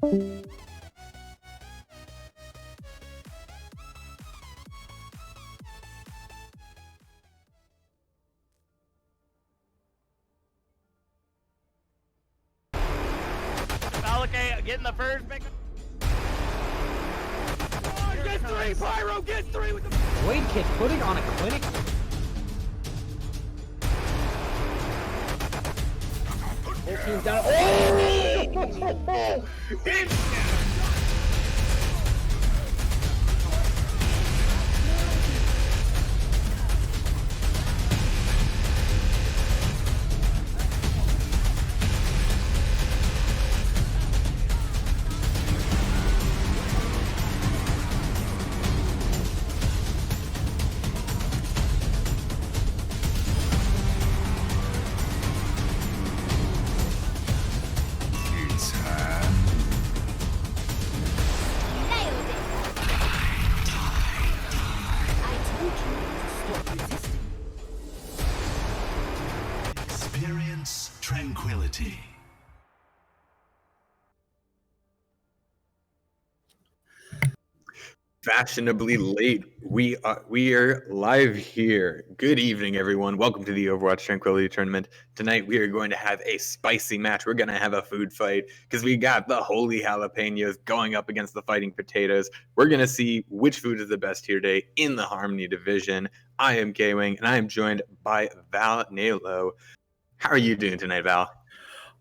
Valike getting the first pick. Oh, get three, Pyro, get three with the Wade Kid putting on a clinic. Whole team's down. Oh! Experience tranquility. Fashionably late. We are live here. Good evening, everyone. Welcome to the Overwatch Tranquility Tournament. Tonight we are going to have a spicy match. We're going to have a food fight because we got the holy jalapenos going up against the fighting potatoes. We're going to see which food is the best here today in the Harmony division. I am K-Wing, and I am joined by Val Nalo. How are you doing tonight, Val?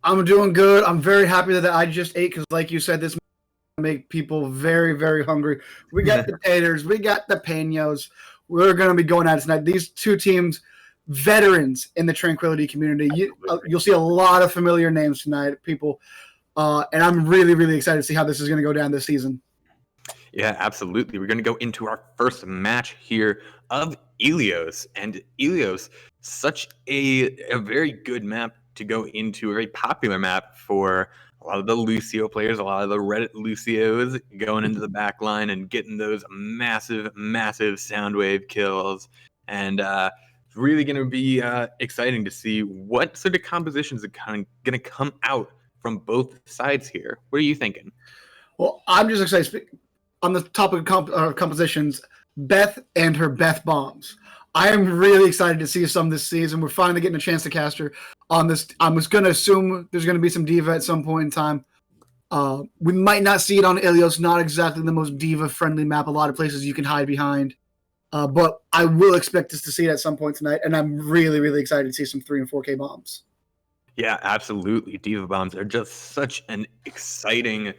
I'm doing good. I'm very happy that I just ate because, like you said, this make people very, very hungry. We got the taters, we got the penos. We're going to be going at it tonight. These two teams, veterans in the Tranquility community. You'll see a lot of familiar names tonight, people, and I'm really, really excited to see how this is going to go down this season. Yeah, absolutely. We're going to go into our first match here of Ilios. And Ilios, such a very good map to go into, a very popular map for a lot of the Lucio players, a lot of the Reddit Lucios going into the back line and getting those massive, massive Soundwave kills. And it's really going to be exciting to see what sort of compositions are kind of going to come out from both sides here. What are you thinking? Well, I'm just excited. On the topic of compositions, Beth and her Beth bombs. I am really excited to see some this season. We're finally getting a chance to cast her on this. I'm just going to assume there's going to be some diva at some point in time. We might not see it on Ilios, not exactly the most diva-friendly map. A lot of places you can hide behind. But I will expect us to see it at some point tonight, and I'm really, really excited to see some 3 and 4K bombs. Yeah, absolutely. Diva bombs are just such an exciting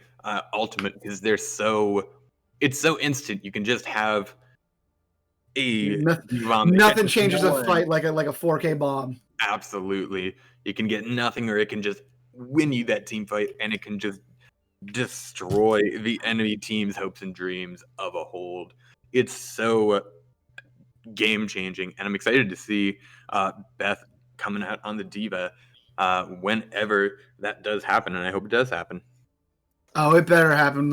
ultimate because it's so instant. You can just have nothing changes a fight like a 4K bomb. Absolutely. You can get nothing, or it can just win you that team fight, and it can just destroy the enemy team's hopes and dreams of a hold. It's so game changing, and I'm excited to see Beth coming out on the diva whenever that does happen, and I hope it does happen. Oh, it better happen.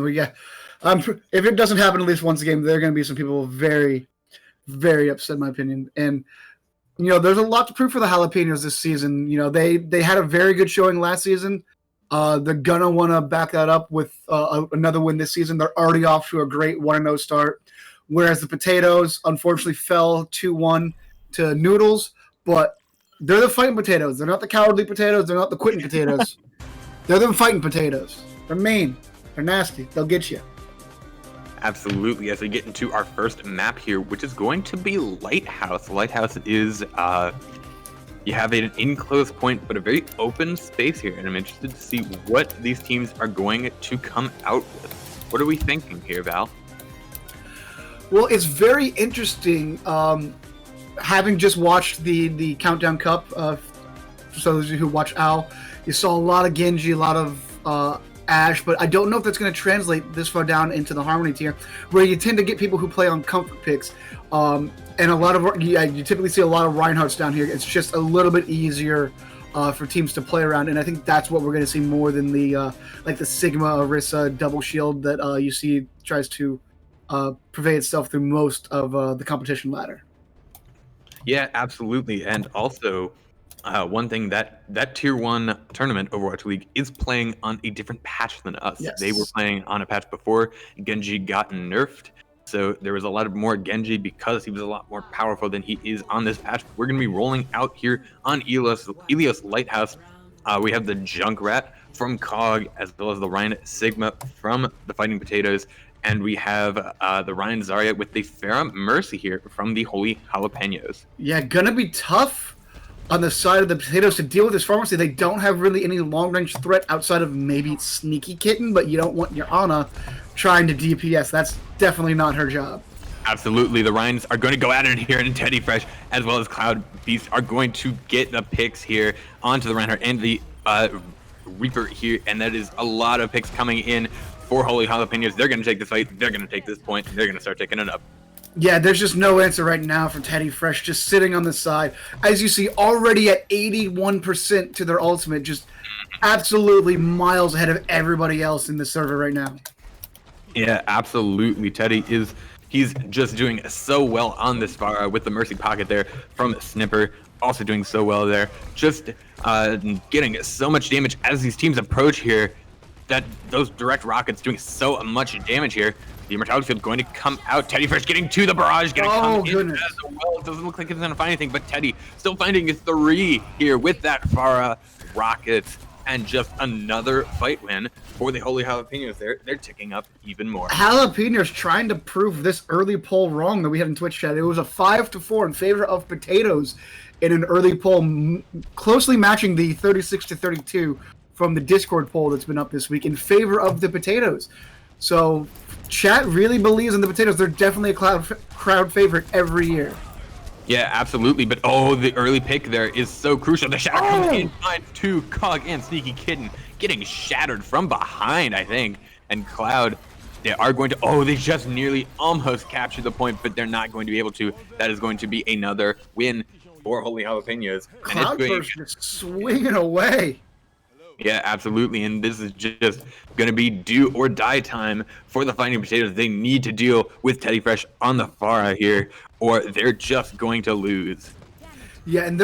If it doesn't happen at least once a game, there are going to be some people very, very upset, in my opinion. And there's a lot to prove for the Jalapenos this season. They had a very good showing last season. They're gonna want to back that up with another win this season. They're already off to a great 1-0 start, whereas the Potatoes unfortunately fell 2-1 to Noodles. But they're the fighting potatoes. They're not the cowardly potatoes. They're not the quitting potatoes. They're the fighting potatoes. They're mean. They're nasty. They'll get you. Absolutely. As we get into our first map here, which is going to be Lighthouse. Lighthouse is, you have an enclosed point, but a very open space here. And I'm interested to see what these teams are going to come out with. What are we thinking here, Val? Well, it's very interesting. Having just watched the Countdown Cup, for those of you who watch OWL, you saw a lot of Genji, a lot of Ashe, but I don't know if that's going to translate this far down into the Harmony tier, where you tend to get people who play on comfort picks, and a lot of you typically see a lot of Reinhardts down here. It's just a little bit easier for teams to play around, and I think that's what we're going to see more than the the Sigma Orisa double shield that you see tries to pervade itself through most of the competition ladder. Yeah, absolutely. And also, one thing that tier 1 tournament Overwatch League is playing on a different patch than us. Yes. They were playing on a patch before Genji got nerfed, so there was a lot of more Genji because he was a lot more powerful than he is on this patch. We're going to be rolling out here on Ilios Lighthouse. We have the Junkrat from COG, as well as the Ryan Sigma from the Fighting Potatoes, and we have the Ryan Zarya with the Pharah Mercy here from the Holy Jalapenos. Yeah, gonna be tough on the side of the Potatoes to deal with this pharmacy. They don't have really any long-range threat outside of maybe Sneaky Kitten, but you don't want your Ana trying to DPS. That's definitely not her job. Absolutely, the Ryans are going to go at it here, and Teddy Fresh as well as Cloud Beast are going to get the picks here onto the Reinhardt and the Reaper here, and that is a lot of picks coming in for Holy Jalapenos. They're going to take this fight, they're going to take this point, and they're going to start taking it up. Yeah, there's just no answer right now for Teddy Fresh, just sitting on the side. As you see, already at 81% to their ultimate, just absolutely miles ahead of everybody else in the server right now. Yeah, absolutely. He's just doing so well on this far with the Mercy Pocket there from Snipper, also doing so well there. Just getting so much damage as these teams approach here, that those direct rockets doing so much damage here. The Immortality Field going to come out. Teddy Fresh getting to the barrage, going to come in as well. It doesn't look like it's going to find anything, but Teddy still finding his 3 here with that Pharah rocket, and just another fight win for the Holy Jalapenos. They're ticking up even more. Jalapenos trying to prove this early poll wrong that we had in Twitch chat. It was a 5-4 in favor of Potatoes in an early poll, closely matching the 36-32 from the Discord poll that's been up this week in favor of the Potatoes. So chat really believes in the Potatoes. They're definitely a crowd favorite every year. Yeah, absolutely. But the early pick there is so crucial. The shatter comes in behind to COG and Sneaky Kitten, getting shattered from behind, I think. And Cloud, they are going to, they just nearly almost captured the point, but they're not going to be able to. That is going to be another win for Holy Jalapenos. Cloud Burst just swinging away. Yeah, absolutely, and this is just going to be do or die time for the Fighting Potatoes. They need to deal with Teddy Fresh on the Pharah here, or they're just going to lose. Yeah, and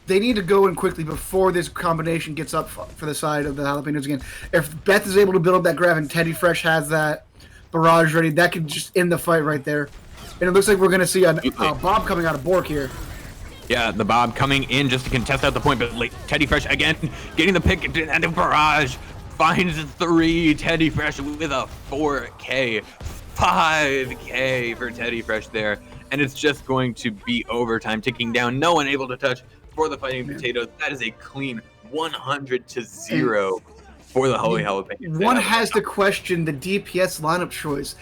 they need to go in quickly before this combination gets up for the side of the Jalapenos again. If Beth is able to build up that grab and Teddy Fresh has that barrage ready, that could just end the fight right there. And it looks like we're going to see a Bob coming out of Bork here. Yeah, the Bob coming in just to contest out the point, but Teddy Fresh again getting the pick and the barrage finds 3. Teddy Fresh with a 4K, 5K for Teddy Fresh there, and it's just going to be overtime ticking down. No one able to touch for the Fighting Potatoes. That is a clean 100-0 for the Holy Jalapenos. One has to question the DPS lineup choice.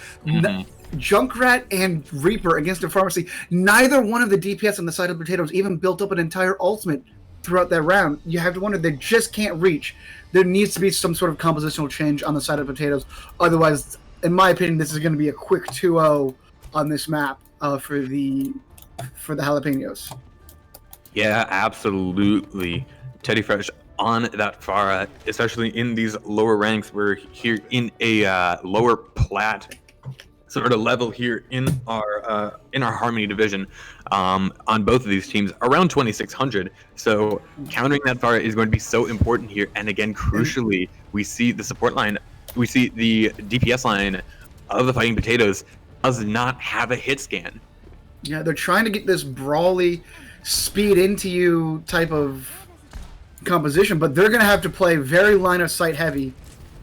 Junkrat and Reaper against the Pharmacy. Neither one of the DPS on the side of the Potatoes even built up an entire ultimate throughout that round. You have to wonder, they just can't reach. There needs to be some sort of compositional change on the side of Potatoes. Otherwise, in my opinion, this is going to be a quick 2-0 on this map for the Jalapenos. Yeah, absolutely. Teddy Fresh on that Pharah, especially in these lower ranks. We're here in a lower plat sort of level here in our Harmony division on both of these teams, around 2600. So countering that Pharah is going to be so important here. And again, crucially, we see the support line, we see the DPS line of the Fighting Potatoes does not have a hit scan. Yeah, they're trying to get this brawly, speed into you type of composition, but they're going to have to play very line of sight heavy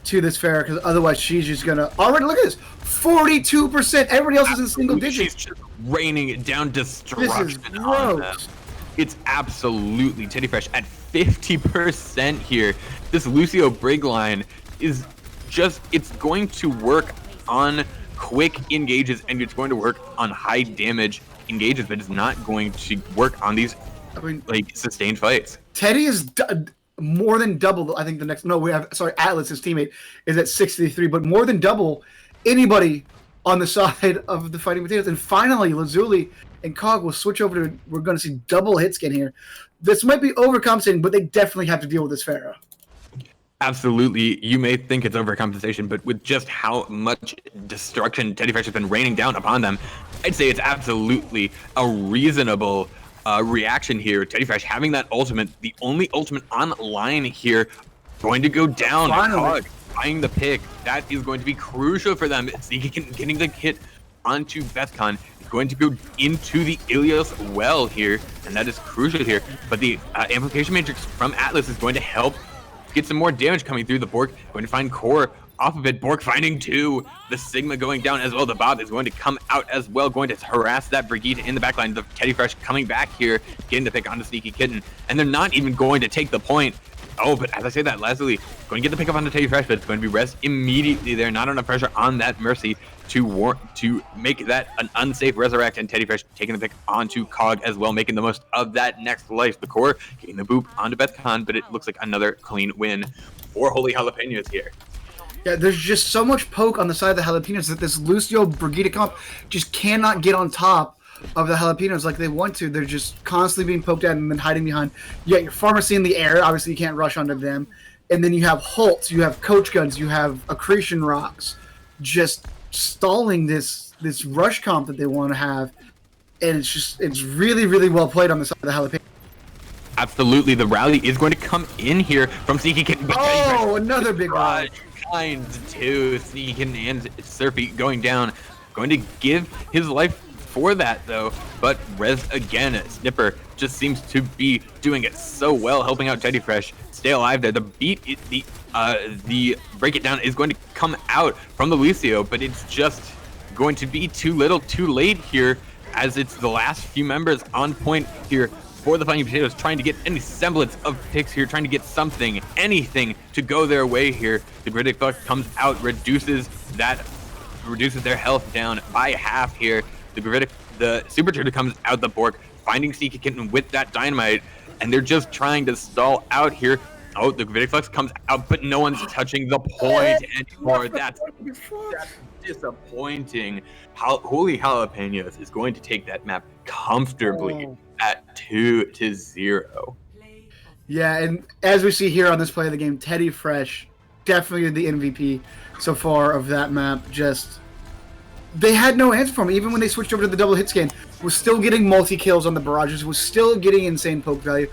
to this Pharah, because otherwise she's just going to... Already, look at this! 42%! Everybody else is in single digits. She's just raining down destruction. This is gross. It's absolutely Teddy Fresh at 50% here. This Lucio Brig line is just... It's going to work on quick engages, and it's going to work on high damage engages, but it's not going to work on these sustained fights. Teddy is more than double. I think the next Atlas, his teammate, is at 63, but more than double anybody on the side of the Fighting Potatoes. And finally, Lazuli and COG will switch over to, we're going to see double hit scan here. This might be overcompensating, but they definitely have to deal with this Pharah. Absolutely. You may think it's overcompensation, but with just how much destruction Teddy Fresh has been raining down upon them, I'd say it's absolutely a reasonable reaction here. Teddy Fresh having that ultimate, the only ultimate online here, going to go down. Finally. Cog buying the pick. That is going to be crucial for them. Getting the hit onto Bethcon is going to go into the Ilios well here, and that is crucial here. But the amplification matrix from Atlas is going to help get some more damage coming through. The Bork going to find core off of it. Bork finding 2. The Sigma going down as well. The Bob is going to come out as well, going to harass that Brigitte in the backline. The Teddy Fresh coming back here, getting the pick on the Sneaky Kitten, and they're not even going to take the point. Oh, but as I say that, Leslie going to get the pick up on the Teddy Fresh, but it's going to be res immediately there. Not enough pressure on that Mercy to make that an unsafe resurrect, and Teddy Fresh taking the pick onto Cog as well, making the most of that next life. The core getting the boop onto Bethcon, but it looks like another clean win for Holy Jalapenos here. Yeah, there's just so much poke on the side of the Jalapenos that this Lucio Brigitte comp just cannot get on top of the Jalapenos like they want to. They're just constantly being poked at and then hiding behind. You got your Pharmacy in the air. Obviously, you can't rush onto them. And then you have Holtz, you have Coach Guns, you have Accretion Rocks, just stalling this rush comp that they want to have. And it's really, really well played on the side of the Jalapenos. Absolutely, the rally is going to come in here from Sneaky Kitten. Oh, another big rally. Kind to Sneaky Kitten and Surfy going down. Going to give his life for that though, but res again. Snipper just seems to be doing it so well, helping out Teddy Fresh stay alive there. The beat, the break it down is going to come out from the Lucio, but it's just going to be too little, too late here, as it's the last few members on point here for the Fighting Potatoes, trying to get any semblance of picks here, trying to get something, anything to go their way here. The Critic Fuck comes out, reduces their health down by half here. The Super Turtle comes out the Bork, finding Sneaky Kitten with that dynamite, and they're just trying to stall out here. Oh, the Gravitic Flux comes out, but no one's touching the point anymore. That's disappointing. Holy Jalapenos is going to take that map comfortably at 2-0. Yeah, and as we see here on this play of the game, Teddy Fresh, definitely the MVP so far of that map. Just, they had no answer for him. Even when they switched over to the double hit scan, was still getting multi-kills on the barrages, was still getting insane poke value.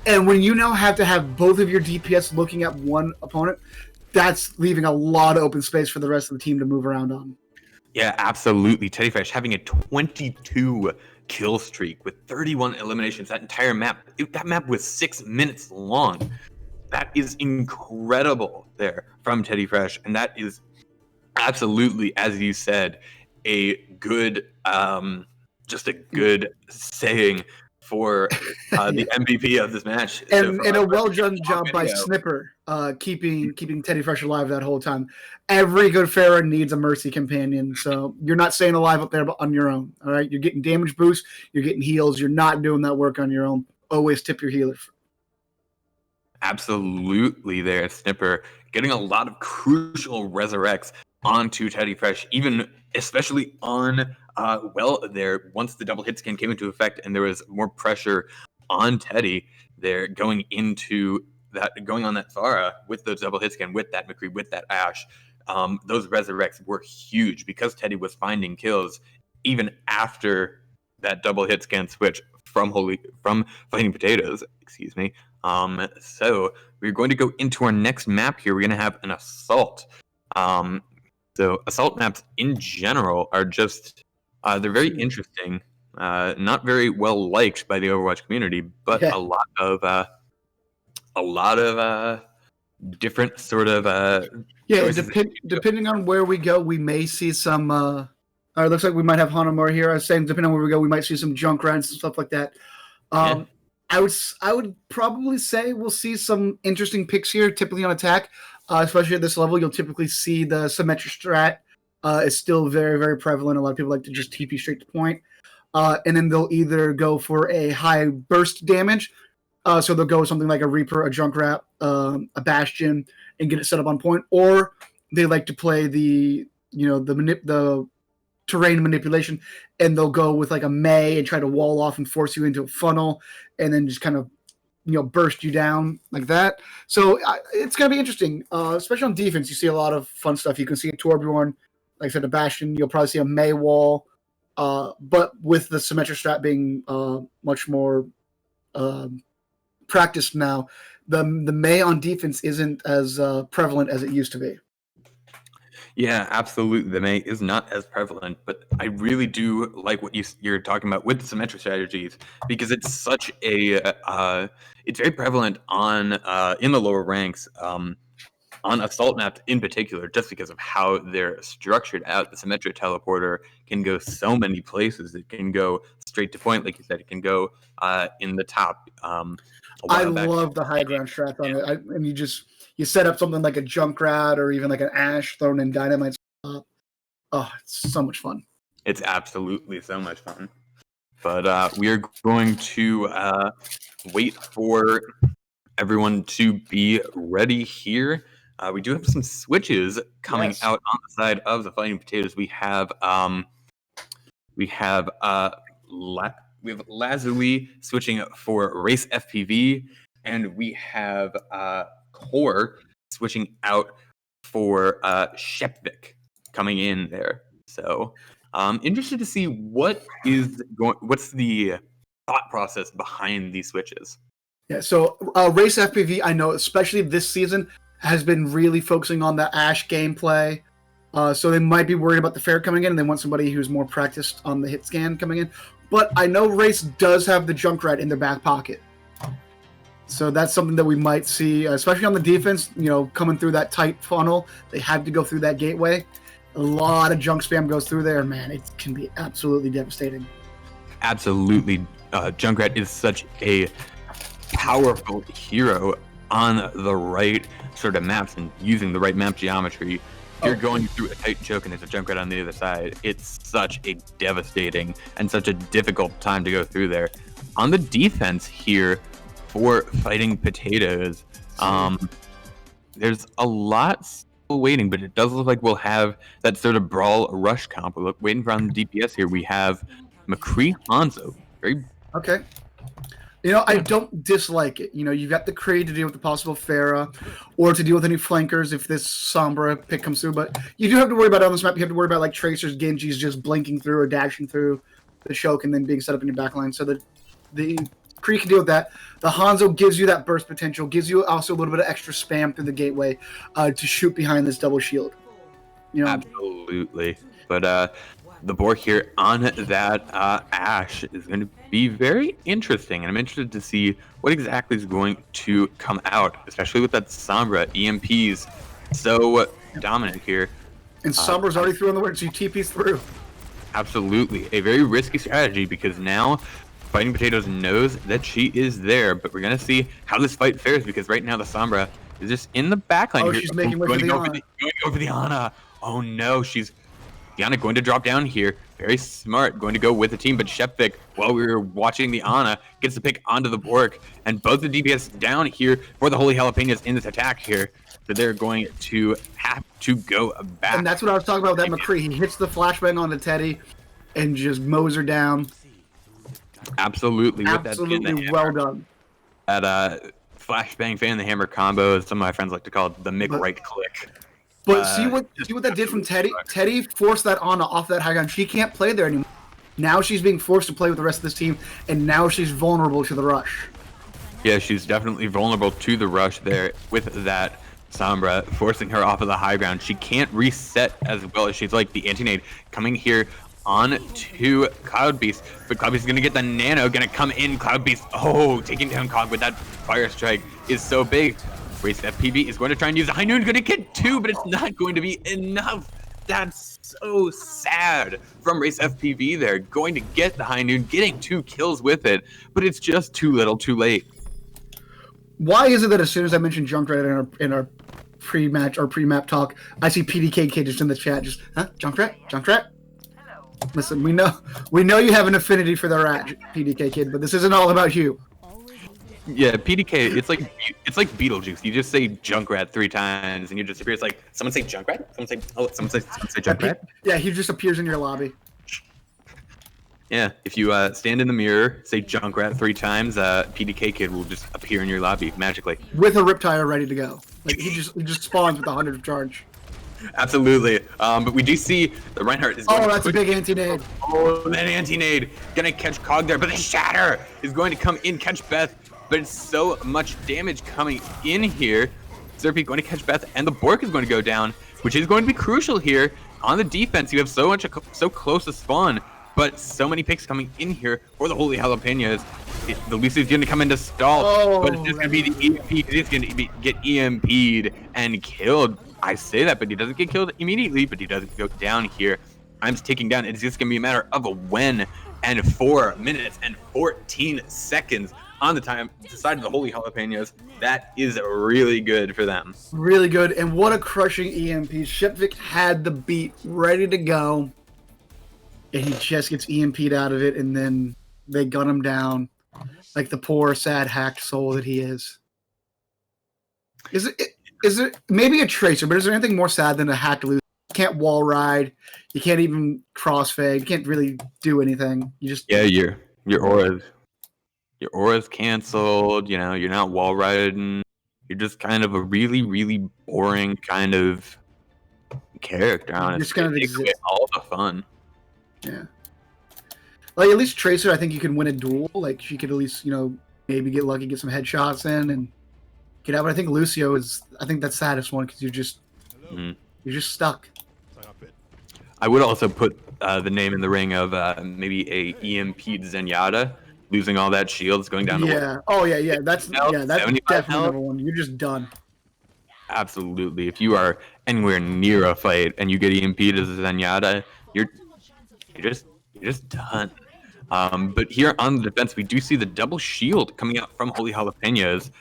And when you now have to have both of your DPS looking at one opponent, that's leaving a lot of open space for the rest of the team to move around on. Yeah, absolutely. Teddy Fresh having a 22 kill streak with 31 eliminations. That entire map, that map was 6 minutes long. That is incredible there from Teddy Fresh, and that is absolutely, as you said, a good, just a good saying for the MVP of this match. And a well-done job by Snipper, keeping Teddy Fresh alive that whole time. Every good Pharah needs a Mercy companion, so you're not staying alive up there on your own, all right? You're getting damage boosts, you're getting heals, you're not doing that work on your own. Always tip your healer. Absolutely there, Snipper. Getting a lot of crucial resurrects onto Teddy Fresh, especially on there once the double hit scan came into effect and there was more pressure on Teddy there going on that Pharah with the double hit scan, with that McCree, with that Ash. Those resurrects were huge because Teddy was finding kills even after that double hit scan switch from Fighting Potatoes, excuse me. So we're going to go into our next map here. We're going to have an Assault. So Assault maps in general are just, they're very interesting, not very well liked by the Overwatch community, but a lot of different sort of depending on where we go, we may see some. It looks like we might have Hanamura here. I was saying, depending on where we go, we might see some Junkratz and stuff like that. I would probably say we'll see some interesting picks here, typically on attack. Especially at this level, you'll typically see the symmetric strat is still very, very prevalent. A lot of people like to just TP straight to point. And then they'll either go for a high burst damage. So they'll go with something like a Reaper, a Junkrat, a Bastion, and get it set up on point. Or they like to play the terrain manipulation, and they'll go with like a May and try to wall off and force you into a funnel, and then just kind of burst you down like that. So it's going to be interesting, especially on defense. You see a lot of fun stuff. You can see a Torbjorn, like I said, a Bastion. You'll probably see a May wall. but with the Symmetra strat being much more practiced now, the Mei on defense isn't as prevalent as it used to be. Yeah, absolutely. The Mei is not as prevalent, but I really do like what you're talking about with the symmetric strategies because it's such a it's very prevalent on in the lower ranks on assault maps in particular, just because of how they're structured out. The symmetric teleporter can go so many places. It can go straight to point, like you said. It can go in the top. I love the high ground strat on it, and you set up something like a Junkrat or even like an Ashe thrown in dynamite. Oh, it's so much fun. It's absolutely so much fun. But we are going to wait for everyone to be ready here. We do have some switches coming out on the side of the Fighting Potatoes. We have Lazuli switching for Race FPV, and we have Core switching out for Shepvik coming in there. So interested to see what's the thought process behind these switches. Yeah, so Race FPV, I know, especially this season, has been really focusing on the Ashe gameplay. So they might be worried about the fair coming in, and they want somebody who's more practiced on the hit scan coming in. But I know Race does have the Junkrat in their back pocket. So that's something that we might see, especially on the defense, coming through that tight funnel. They had to go through that gateway. A lot of junk spam goes through there, and man, it can be absolutely devastating. Absolutely. Junkrat is such a powerful hero on the right sort of maps and using the right map geometry. If you're going through a tight choke and there's a Junkrat on the other side, it's such a devastating and such a difficult time to go through there. On the defense here for Fighting Potatoes, there's a lot still waiting, but it does look like we'll have that sort of brawl rush comp. We're waiting for on the DPS here. We have McCree Hanzo. Okay. I don't dislike it. You've got the Kree to deal with the possible Pharah, or to deal with any flankers if this Sombra pick comes through. But you do have to worry about on this map. You have to worry about like Tracers, Genjis just blinking through or dashing through the choke and then being set up in your backline. So the Kree can deal with that. The Hanzo gives you that burst potential, gives you also a little bit of extra spam through the gateway to shoot behind this double shield. Absolutely. But the Bork here on that Ashe is going to be very interesting, and I'm interested to see what exactly is going to come out, especially with that Sombra. EMPs so dominant here. And Sombra's already through on the word, so you TP's through. Absolutely. A very risky strategy because now Fighting Potatoes knows that she is there, but we're going to see how this fight fares because right now the Sombra is just in the backline. Oh, she's making way for the Ana. Going over the Ana. Oh no, Diana going to drop down here. Very smart, going to go with the team, but Shepvik, while we were watching the Ana, gets the pick onto the Bork, and both the DPS down here for the Holy Jalapenos in this attack here. So they're going to have to go back. And that's what I was talking about with that McCree. He hits the flashbang onto Teddy and just mows her down. Absolutely. Absolutely well done. That flashbang fan the hammer combo, as some of my friends like to call it, the Mick right click. But see what that did from Teddy? Teddy forced that Ana off that high ground. She can't play there anymore. Now she's being forced to play with the rest of this team, and now she's vulnerable to the rush. Yeah, she's definitely vulnerable to the rush there with that Sombra, forcing her off of the high ground. She can't reset as well as she'd like. The anti-nade coming here on to Cloud Beast, but Cloud Beast is going to get the nano, going to come in. Cloud Beast, taking down Cog with that fire strike is so big. Race FPV is going to try and use a high noon, going to get two, but it's not going to be enough. That's so sad from Race FPV there. Going to get the high noon, getting 2 kills with it, but it's just too little, too late. Why is it that as soon as I mention Junkrat in our pre-match or pre-map talk, I see PDKK just in the chat, just Junkrat? Hello. Listen, we know you have an affinity for the rat, PDKK, but this isn't all about you. Yeah, PDK, it's like Beetlejuice. You just say Junkrat 3 times, and you just appear. It's like someone say Junkrat, someone say Junkrat. Yeah, he just appears in your lobby. Yeah, if you stand in the mirror, say Junkrat 3 times, PDK Kid will just appear in your lobby magically with a Riptire ready to go. Like he just spawns with 100 of charge. Absolutely. But we do see the Reinhardt is going Oh, to that's a push- big anti-nade. Oh, that anti-nade. Gonna catch Cog there, but the Shatter is going to come in, catch Beth. But it's so much damage coming in here. Zerpy going to catch Beth, and the Bork is going to go down, which is going to be crucial here. On the defense, you have so close to spawn, but so many picks coming in here for the Holy Jalapenos. The Lucy's going to come in to stall, but it's just going to be the EMP. He's going to get EMP'd and killed. I say that, but he doesn't get killed immediately, but he does go down here. I'm taking down. It's just going to be a matter of a when, and 4 minutes and 14 seconds on the side of the Holy Jalapenos. That is really good for them. Really good, and what a crushing EMP. Shipvik had the beat ready to go, and he just gets EMP'd out of it, and then they gun him down like the poor, sad, hacked soul that he is. Is it maybe a tracer, but is there anything more sad than a hacked loser? You can't wall ride, you can't even crossfade, you can't really do anything. You just your aura's canceled, you know, you're not wall riding. You're just kind of a really, really boring kind of character, honestly. just kind of Takes away all the fun. Yeah. Like, at least Tracer, I think you can win a duel. Like, she could at least, you know, maybe get lucky, get some headshots in, and get out. But I think Lucio is, I think that's the saddest one, because you're just stuck. I would also put the name in the ring of maybe a EMP'd Zenyatta, losing all that shields, going down to That's definitely number one. You're just done. Absolutely. If you are anywhere near a fight and you get EMP'd as a Zenyatta, you're just done. But here on the defense, we do see the double shield coming out from Holy Jalapenos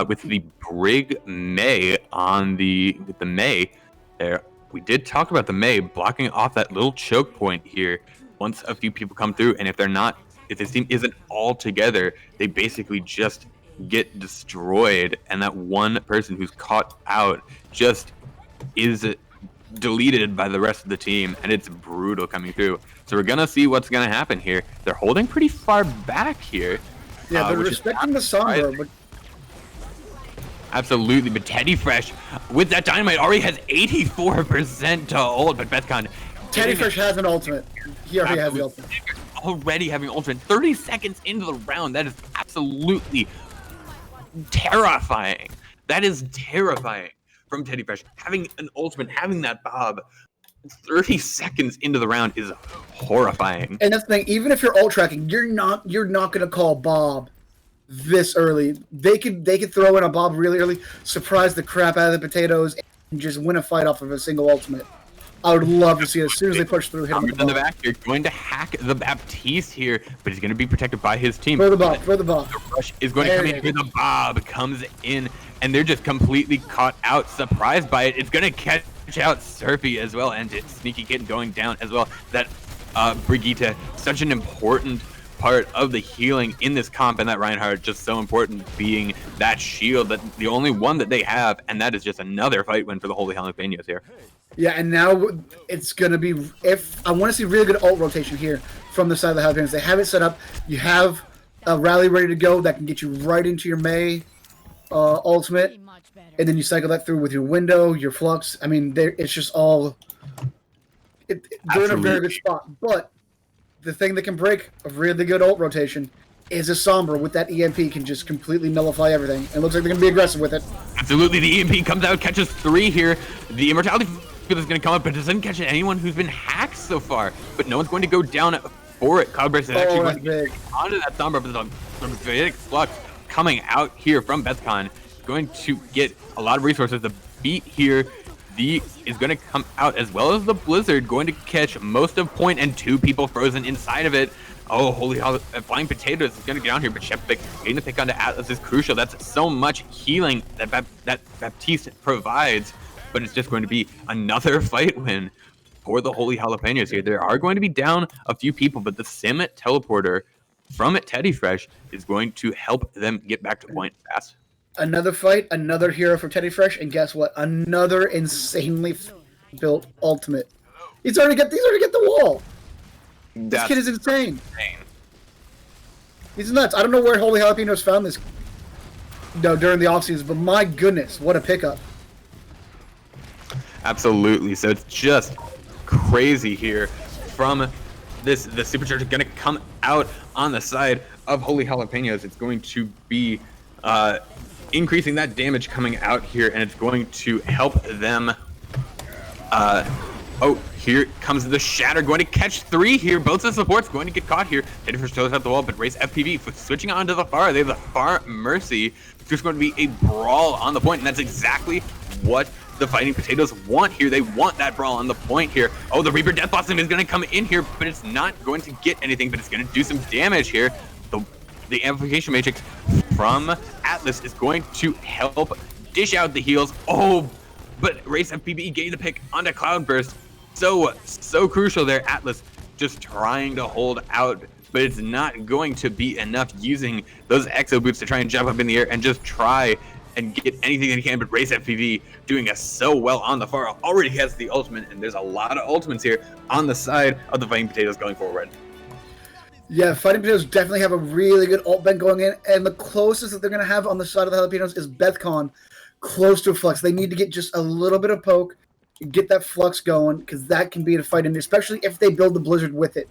with the Brig Mei with the Mei there. We did talk about the Mei blocking off that little choke point here once a few people come through, and if this team isn't all together, they basically just get destroyed, and that one person who's caught out just is deleted by the rest of the team, and it's brutal coming through. So we're gonna see what's gonna happen here. They're holding pretty far back here. Yeah, they're respecting the Sombra, but absolutely, but Teddy Fresh with that dynamite already has 84% to ult, but Bethcon Teddy Fresh has an ultimate. He already has the ultimate. Already having ultimate 30 seconds into the round. That is absolutely terrifying. That is terrifying from Teddy Fresh. Having an ultimate, having that Bob 30 seconds into the round is horrifying. And that's the thing, even if you're ult tracking, you're not gonna call Bob this early. They could throw in a Bob really early, surprise the crap out of the potatoes, and just win a fight off of a single ultimate. I would love to see it as soon as they push through him. In the back, you're going to hack the Baptiste here, but he's going to be protected by his team. For the Bob. The rush is going to come in here. The Bob comes in, and they're just completely caught out, surprised by it. It's going to catch out Surfy as well, and it's Sneaky Kitten going down as well. That Brigitte, such an important part of the healing in this comp, and that Reinhardt just so important, being that shield, that the only one that they have, and that is just another fight win for the Holy Jalapenos here. Yeah, and now it's going to be, if I want to see really good ult rotation here from the side of the Jalapenos. They have it set up. You have a rally ready to go that can get you right into your Mei ultimate, and then you cycle that through with your window, your flux. I mean, it's just all, they're in a very good spot. But the thing that can break a really good ult rotation is a Sombra with that EMP can just completely nullify everything. And it looks like they're going to be aggressive with it. Absolutely, the EMP comes out, catches 3 here. The Immortality Field is going to come up, but it doesn't catch anyone who's been hacked so far. But no one's going to go down for it. Cloudburst is actually going to get onto that Sombra, but the Vedic Flux coming out here from Bethcon, going to get a lot of resources. The beat here is going to come out, as well as the Blizzard, going to catch most of point and 2 people frozen inside of it. Oh, holy hell, Flying Potatoes is going to get down here, but Shepvik getting the pick onto Atlas is crucial. That's so much healing that Baptiste provides, but it's just going to be another fight win for the Holy Jalapenos here. There are going to be down a few people, but the Sim Teleporter from Teddy Fresh is going to help them get back to point fast. Another fight, another hero for Teddy Fresh, and guess what? Another insanely built ultimate. He's already got the wall. This kid is insane. He's nuts. I don't know where Holy Jalapenos found this during the offseason, but my goodness, what a pickup. Absolutely. So it's just crazy here from this. The supercharger going to come out on the side of Holy Jalapenos. It's going to be increasing that damage coming out here, and it's going to help them. Oh, here comes the Shatter, going to catch 3 here. Both the supports going to get caught here. Teddy Fresh throws out the wall, but Race FPV switching on to the far. They have the far Mercy. It's just going to be a brawl on the point, and that's exactly what the Fighting Potatoes want here. They want that brawl on the point here. Oh, the Reaper Death Blossom is going to come in here, but it's not going to get anything, but it's going to do some damage here. The Amplification Matrix from Atlas is going to help dish out the heals. Oh, but Race FPV gave the pick onto Cloudburst. So crucial there. Atlas just trying to hold out, but it's not going to be enough using those Exo Boots to try and jump up in the air and just try and get anything that he can. But Race FPV doing us so well on the far, already has the ultimate, and there's a lot of ultimates here on the side of the Fighting Potatoes going forward. Yeah, Fighting Potatoes definitely have a really good ult bank going in, and the closest that they're going to have on the side of the Jalapenos is Bethcon, close to a Flux. They need to get just a little bit of poke, get that Flux going, because that can be a fight in, especially if they build the Blizzard with it.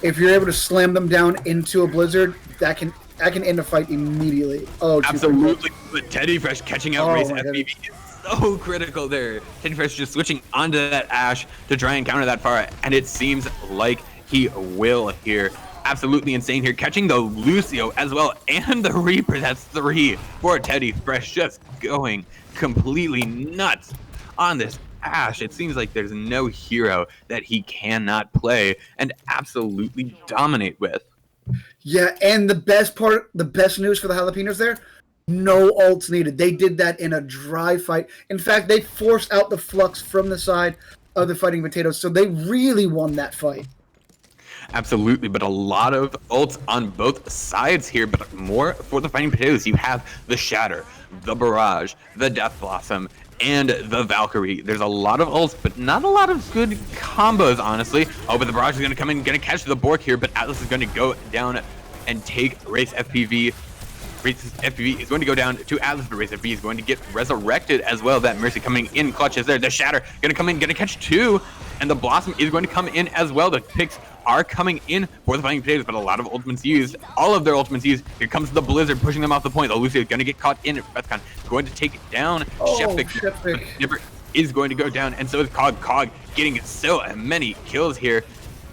If you're able to slam them down into a Blizzard, that can end a fight immediately. Oh, absolutely. But Teddy Fresh catching out Race FPV goodness. is so critical there. Teddy Fresh just switching onto that Ashe to try and counter that far, and it seems like he will here. Absolutely insane here, catching the Lucio as well, and the Reaper. That's 3 for Teddy Fresh, just going completely nuts on this Ashe. It seems like there's no hero that he cannot play and absolutely dominate with. Yeah, and the best news for the Jalapenos there, no ults needed. They did that in a dry fight. In fact, they forced out the Flux from the side of the Fighting Potatoes, so they really won that fight. Absolutely, but a lot of ults on both sides here, but more for the Fighting Potatoes. You have the Shatter, the Barrage, the Death Blossom, and the Valkyrie. There's a lot of ults, but not a lot of good combos, honestly. Oh, but the Barrage is going to come in, going to catch the Bork here, but Atlas is going to go down and take Race FPV. Race FPV is going to go down to Atlas, but Race FPV is going to get resurrected as well. That Mercy coming in clutch is there. The Shatter going to come in, going to catch 2, and the Blossom is going to come in as well. The picks are coming in for the Fighting Potatoes, but a lot of ultimates used. All of their ultimates used. Here comes the Blizzard pushing them off the point. The Lucio is going to get caught in. Bethcon going to take down Shepik. Nipper is going to go down, and so is Cog. Cog getting so many kills here.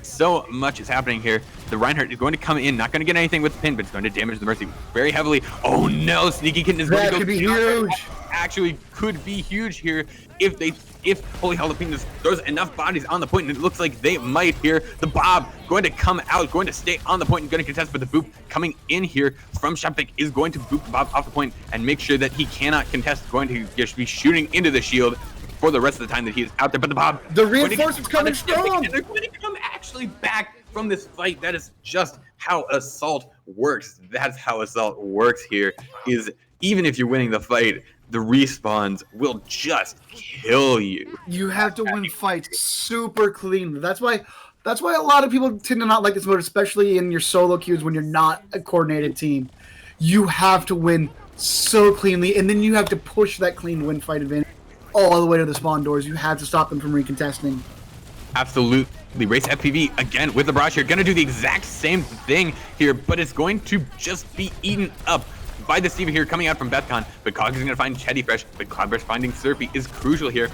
So much is happening here. The Reinhardt is going to come in, not going to get anything with the pin, but it's going to damage the Mercy very heavily. Oh no, Sneaky Kitten is going to go. That could be huge. Actually, could be huge here if Holy Jalapenos throws enough bodies on the point, and it looks like they might here. The Bob going to come out, going to stay on the point and going to contest, but the boop coming in here from Shepik is going to boop the Bob off the point and make sure that he cannot contest, going to just be shooting into the shield for the rest of the time that he is out there. But the Bob, the reinforcements coming strong, and they're going to come actually back from this fight. That is just how Assault works. That's how Assault works here, is even if you're winning the fight, the respawns will just kill you. You have to win fights super clean. That's why a lot of people tend to not like this mode, especially in your solo queues when you're not a coordinated team. You have to win so cleanly, and then you have to push that clean win fight advantage all the way to the spawn doors. You have to stop them from recontesting. Absolutely. Race FPV again with the Barrage here, gonna do the exact same thing here, but it's going to just be eaten up by the Steve here coming out from Bethcon. But Cog is gonna find Teddy Fresh, but Cloudburst finding Slurpee is crucial here.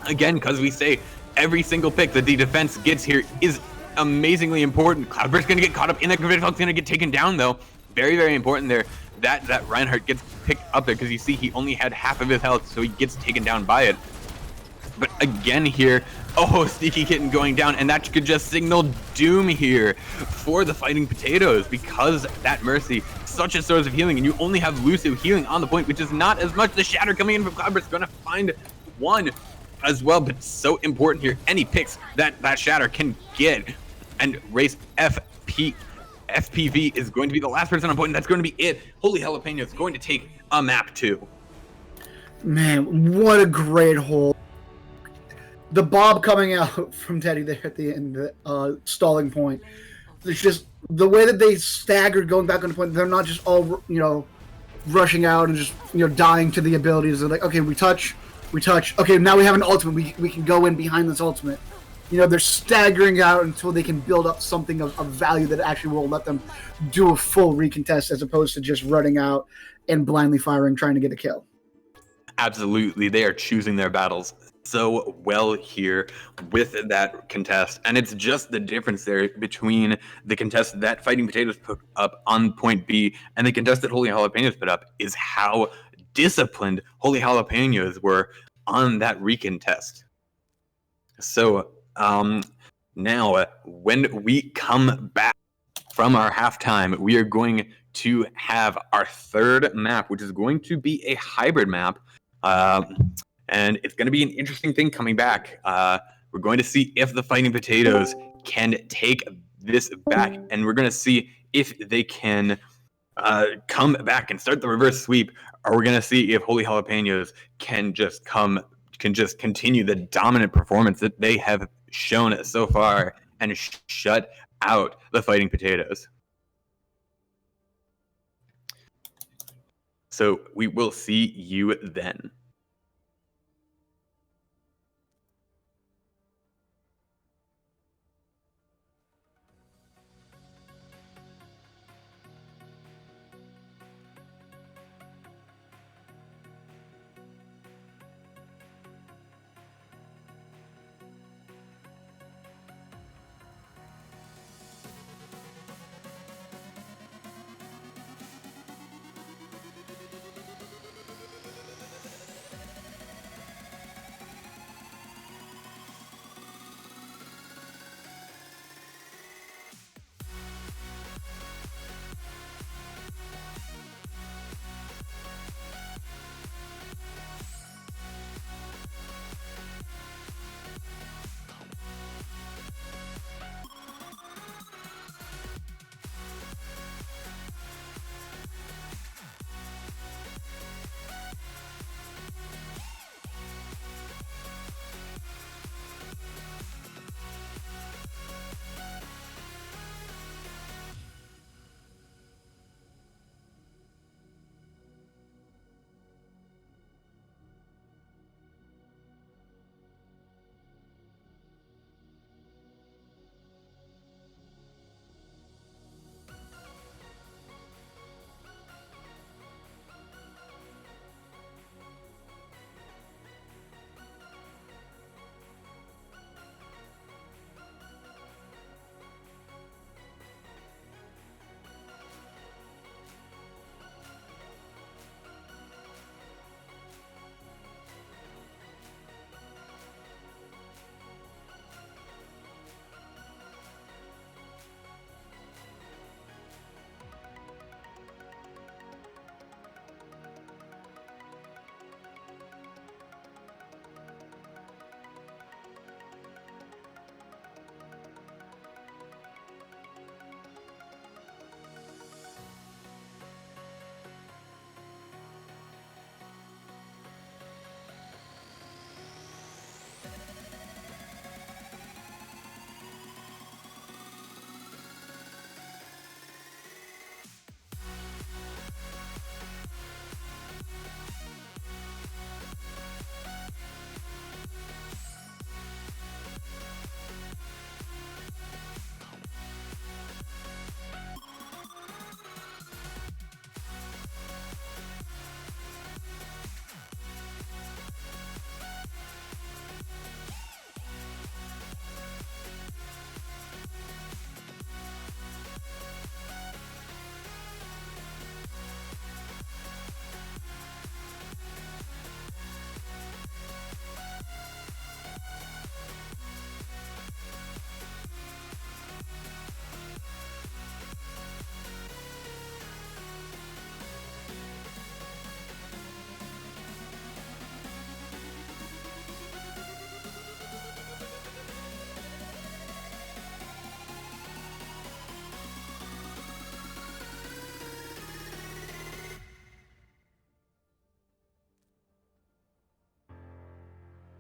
Again, because we say every single pick that the defense gets here is amazingly important. Cloudburst gonna get caught up in that Gravity Fog's gonna get taken down though. Very, very important there. That Reinhardt gets picked up there, because you see he only had half of his health, so he gets taken down by it. But again here, oh, Sneaky Kitten going down, and that could just signal doom here for the Fighting Potatoes, because that Mercy, such a source of healing, and you only have Lucio healing on the point, which is not as much. The Shatter coming in from Cloudburst going to find one as well, but so important here. Any picks that Shatter can get, and Race FPV is going to be the last person on point, and that's going to be it. Holy Jalapeno is going to take a map 2. Man, what a great hole. The Bob coming out from Teddy there at the end, stalling point. It's just the way that they staggered going back on the point. They're not just all, rushing out and just, dying to the abilities. They're like, okay, we touch, We touch. Okay, now we have an ultimate. We can go in behind this ultimate. You know, they're staggering out until they can build up something of value that actually will let them do a full recontest as opposed to just running out and blindly firing, trying to get a kill. Absolutely, they are choosing their battles so well here with that contest, and it's just the difference there between the contest that Fighting Potatoes put up on point B and the contest that Holy Jalapenos put up is how disciplined Holy Jalapenos were on that recontest. So now when we come back from our halftime, we are going to have our third map, which is going to be a hybrid map. And it's going to be an interesting thing coming back. We're going to see if the Fighting Potatoes can take this back, and we're going to see if they can come back and start the reverse sweep, or we're going to see if Holy Jalapenos can just continue the dominant performance that they have shown so far and shut out the Fighting Potatoes. So we will see you then.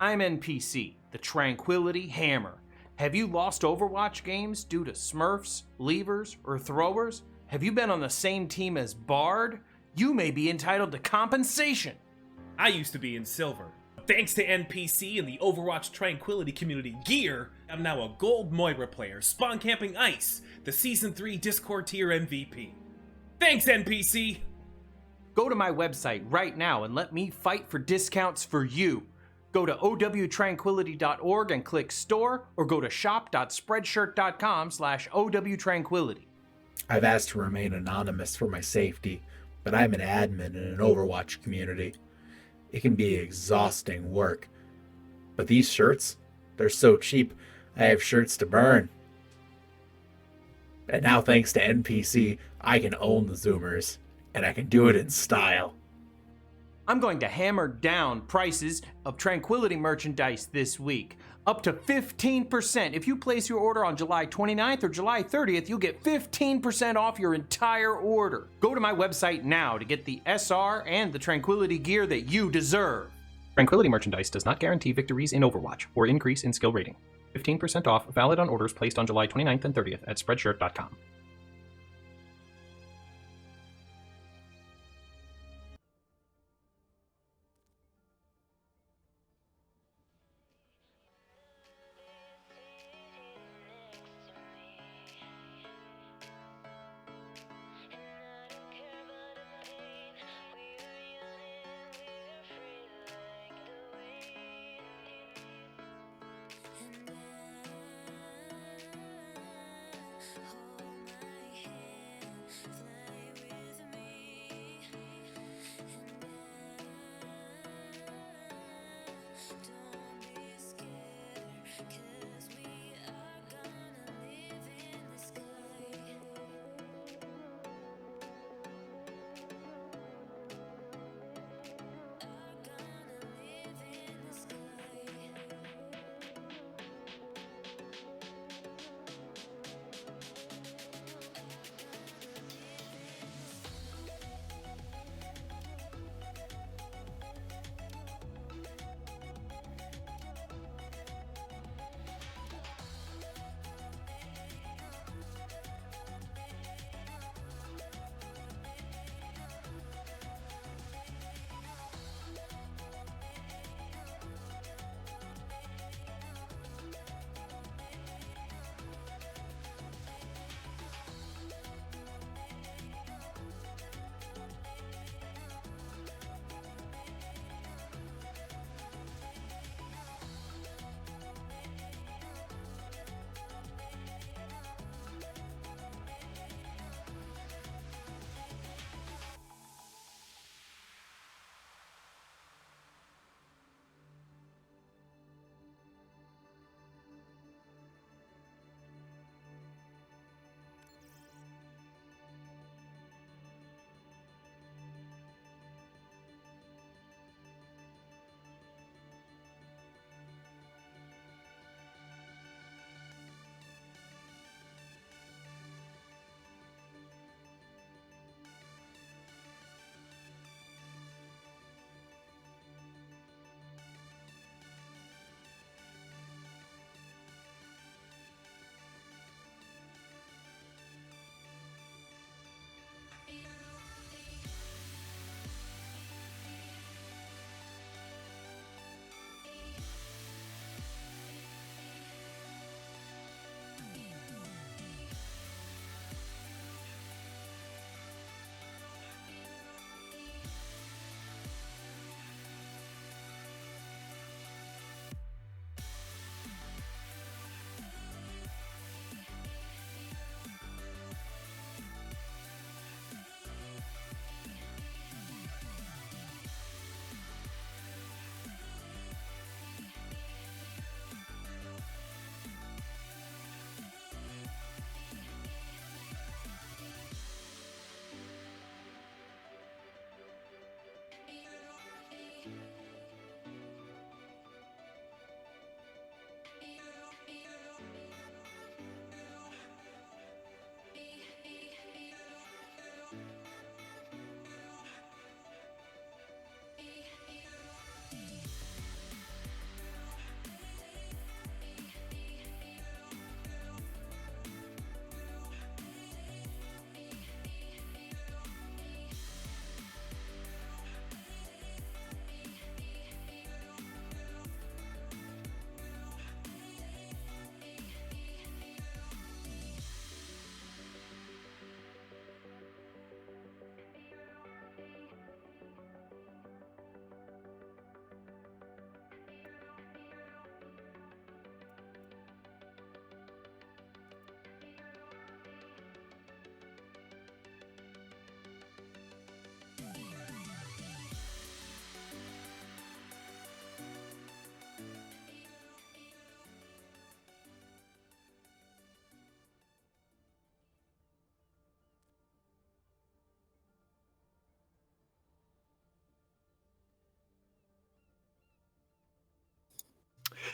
I'm NPC, the Tranquility Hammer. Have you lost Overwatch games due to smurfs, leavers, or throwers? Have you been on the same team as Bard? You may be entitled to compensation. I used to be in silver, Thanks to NPC and the Overwatch Tranquility community gear, I'm now a gold Moira player, spawn camping Ice, the Season 3 Discord tier MVP. Thanks, NPC! Go to my website right now and let me fight for discounts for you. Go to owtranquility.org and click store, or go to shop.spreadshirt.com/owtranquility. I've asked to remain anonymous for my safety, but I'm an admin in an Overwatch community. It can be exhausting work. But these shirts, they're so cheap, I have shirts to burn. And now thanks to NPC, I can own the Zoomers, and I can do it in style. I'm going to hammer down prices of Tranquility merchandise this week. Up to 15%. If you place your order on July 29th or July 30th, you'll get 15% off your entire order. Go to my website now to get the SR and the Tranquility gear that you deserve. Tranquility merchandise does not guarantee victories in Overwatch or increase in skill rating. 15% off, valid on orders placed on July 29th and 30th at Spreadshirt.com.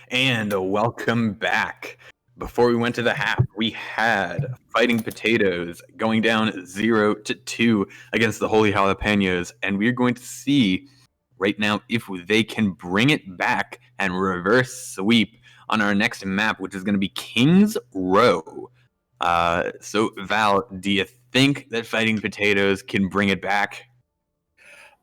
And welcome back. Before we went to the half, we had Fighting Potatoes going down 0-2 against the Holy Jalapenos, and we're going to see right now if they can bring it back and reverse sweep on our next map, which is going to be King's Row. So, Val, do you think that Fighting Potatoes can bring it back?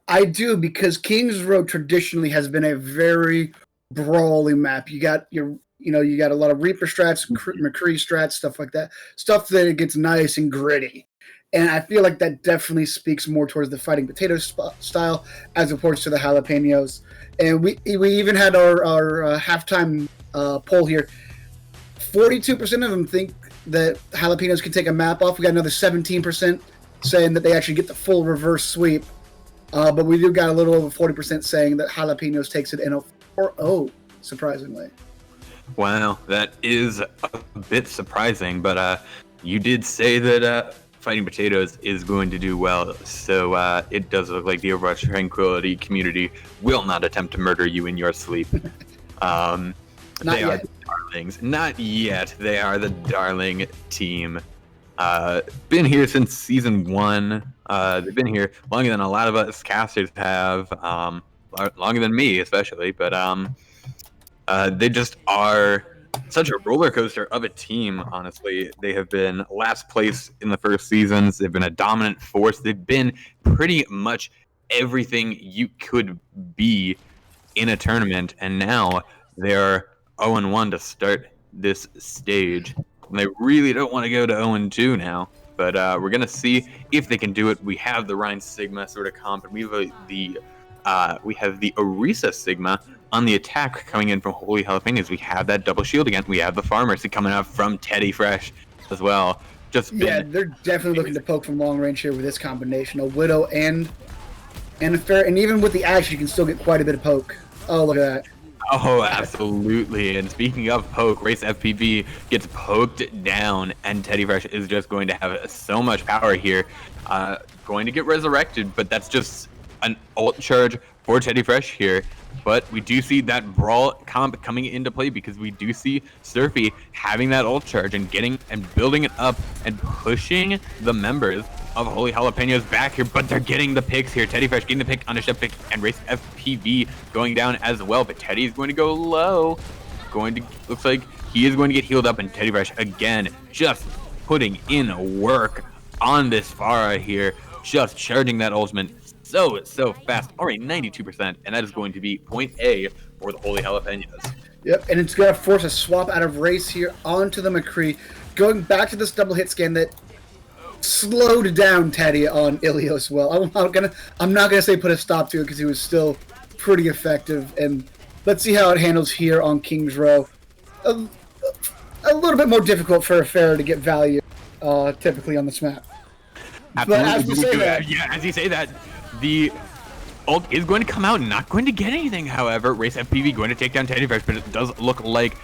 I do, because King's Row traditionally has been a very brawling map. You got you got a lot of Reaper strats, McCree strats, stuff like that. Stuff that it gets nice and gritty. And I feel like that definitely speaks more towards the Fighting Potatoes style as opposed to the Jalapenos. And we even had our halftime poll here. 42% of them think that Jalapenos can take a map off. We got another 17% saying that they actually get the full reverse sweep. But we do got a little over 40% saying that Jalapenos takes it in a 4-0, surprisingly. Wow, that is a bit surprising, but you did say that Fighting Potatoes is going to do well, so it does look like the Overwatch Tranquility community will not attempt to murder you in your sleep. They are the darlings. Not yet. They are the darling team. Been here since season 1. They've been here longer than a lot of us casters have, longer than me especially, but they just are such a roller coaster of a team, honestly. They have been last place in the first seasons. They've been a dominant force. They've been pretty much everything you could be in a tournament, and now they're 0-1 to start this stage. And they really don't want to go to 0-2 now, but we're going to see if they can do it. We have the Rhine Sigma sort of comp, and we have the Orisa Sigma on the attack coming in from Holy Jalapenos. We have that double shield again. We have the Farmers coming up from Teddy Fresh as well. They're definitely looking to poke from long range here with this combination. A Widow and a Fair, and even with the Ash, you can still get quite a bit of poke. Oh, look at that. Oh, absolutely. And speaking of poke, Race FPV gets poked down, and Teddy Fresh is just going to have so much power here. Going to get resurrected, but that's just an ult charge for Teddy Fresh here. But we do see that Brawl comp coming into play, because we do see Surfy having that ult charge and getting and building it up and pushing the members of Holy Jalapenos back here, but they're getting the picks here. Teddy Fresh getting the pick on a Chef pick, and Race FPV going down as well, but Teddy's going to go low. Looks like he is going to get healed up, and Teddy Fresh again just putting in work on this Pharah here, just charging that ultimate so fast, already 92%, and that is going to be point A for the Holy Jalapenos. Yep, and it's going to force a swap out of Race here onto the McCree, going back to this double hit scan that slowed down Teddy on Ilios well. I'm not gonna say put a stop to it, because he was still pretty effective. And let's see how it handles here on King's Row. A little bit more difficult for a Pharaoh to get value, typically on this map. Absolutely. But as you say that, the ult is going to come out, not going to get anything. However, Race FPV going to take down Teddy Fresh, but it does look like,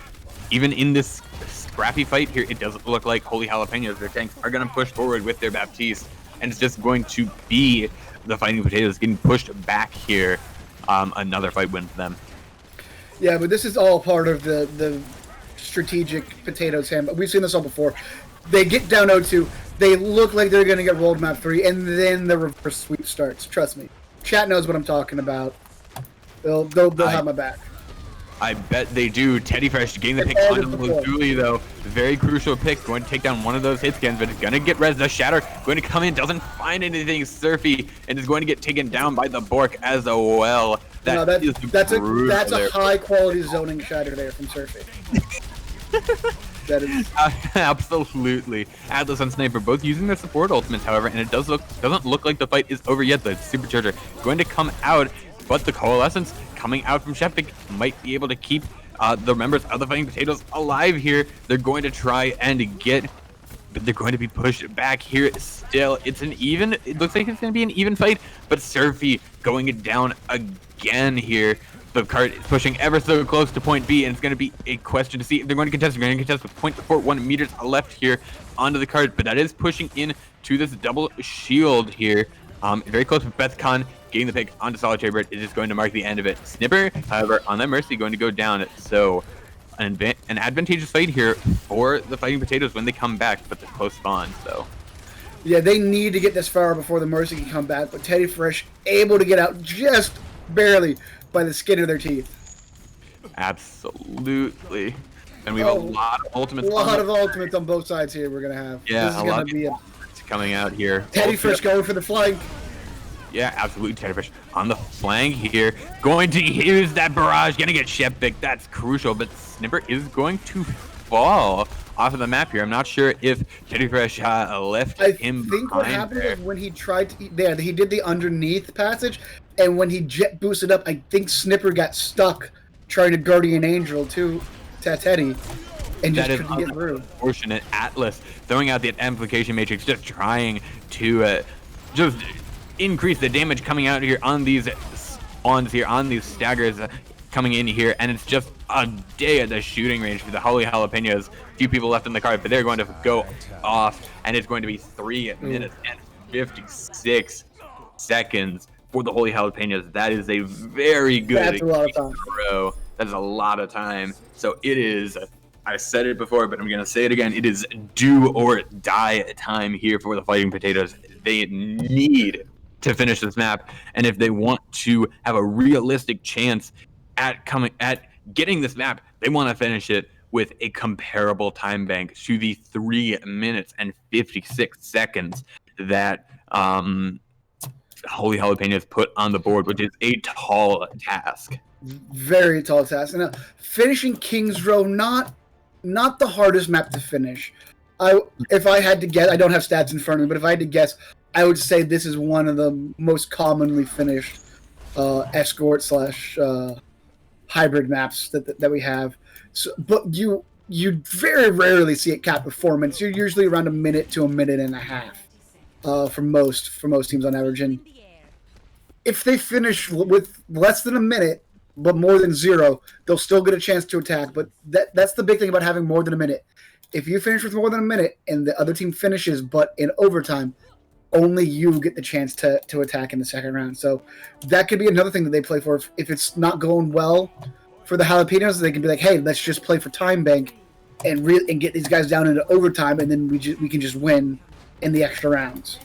even in this scrappy fight here, it doesn't look like Holy Jalapenos, their tanks, are going to push forward with their Baptiste, and it's just going to be the Fighting Potatoes getting pushed back here. Another fight win for them. Yeah, but this is all part of the strategic Potatoes hand. We've seen this all before. They get down 0-2, they look like they're going to get rolled map 3, and then the reverse sweep starts. Trust me. Chat knows what I'm talking about. They'll have my back. I bet they do. Teddy Fresh getting the pick onto Lazuli, though. Very crucial pick. Going to take down one of those hit scans, but it's going to get res. The Shatter going to come in, doesn't find anything. Surfy, and is going to get taken down by the Bork as well. That's a high quality zoning Shatter there from Surfy. That is absolutely. Atlas and Sniper both using their support ultimates, however, and it doesn't look like the fight is over yet. The Supercharger going to come out, but the Coalescence coming out from Shepik might be able to keep the members of the Fighting Potatoes alive here. They're going to try and but they're going to be pushed back here still. It looks like it's going to be an even fight, but Surfy going down again here. The cart is pushing ever so close to point B, and it's going to be a question to see if they're going to contest. They're going to contest with 0.41 meters left here onto the cart, but that is pushing in to this double shield here. Very close with Bethcon getting the pick onto Solitaire Bird. It is going to mark the end of it. Snipper, however, on that Mercy going to go down. So an advantageous fight here for the Fighting Potatoes when they come back, but the close spawn, so. Yeah, they need to get this far before the Mercy can come back, but Teddy Fresh able to get out just barely by the skin of their teeth. Absolutely. And we have a lot of ultimates. A lot of ultimates on both sides here we're going to have. Yeah, this is going to be coming out here. Teddy Fresh going for the flank. Yeah, absolutely. Teddy Fresh on the flank here. Going to use that barrage. Going to get Chef Vic. That's crucial, but Snipper is going to fall off of the map here. I'm not sure if Teddy Fresh left him behind. I think what happened was when he tried to, he did the underneath passage, and when he jet boosted up, I think Snipper got stuck trying to Guardian Angel to Teddy, and just couldn't get through. Unfortunate. Atlas throwing out the amplification matrix, just trying to just increase the damage coming out here on these spawns here, on these staggers coming in here, and it's just a day at the shooting range for the Holy Jalapenos. Few people left in the card, but they're going to go off, and it's going to be 3 minutes and 56 seconds for the Holy Jalapenos. That is a very good. That's a lot of time. That is a lot of time. So it is. I said it before, but I'm going to say it again. It is do or die time here for the Fighting Potatoes. They need to finish this map, and if they want to have a realistic chance at getting this map, they want to finish it with a comparable time bank to the 3 minutes and 56 seconds that Holy Jalapenos put on the board, which is a tall task. Very tall task. And finishing King's Row, not the hardest map to finish. If I had to guess, I don't have stats in front of me, but if I had to guess, I would say this is one of the most commonly finished escort / hybrid maps that we have. So, but you very rarely see it cap with 4 minutes. You're usually around a minute to a minute and a half for most teams on average. And if they finish with less than a minute but more than 0, they'll still get a chance to attack. But that's the big thing about having more than a minute. If you finish with more than a minute and the other team finishes but in overtime, only you get the chance to attack in the second round. So that could be another thing that they play for. If it's not going well for the Jalapenos, they can be like, hey, let's just play for time bank and get these guys down into overtime, and then we can just win in the extra rounds.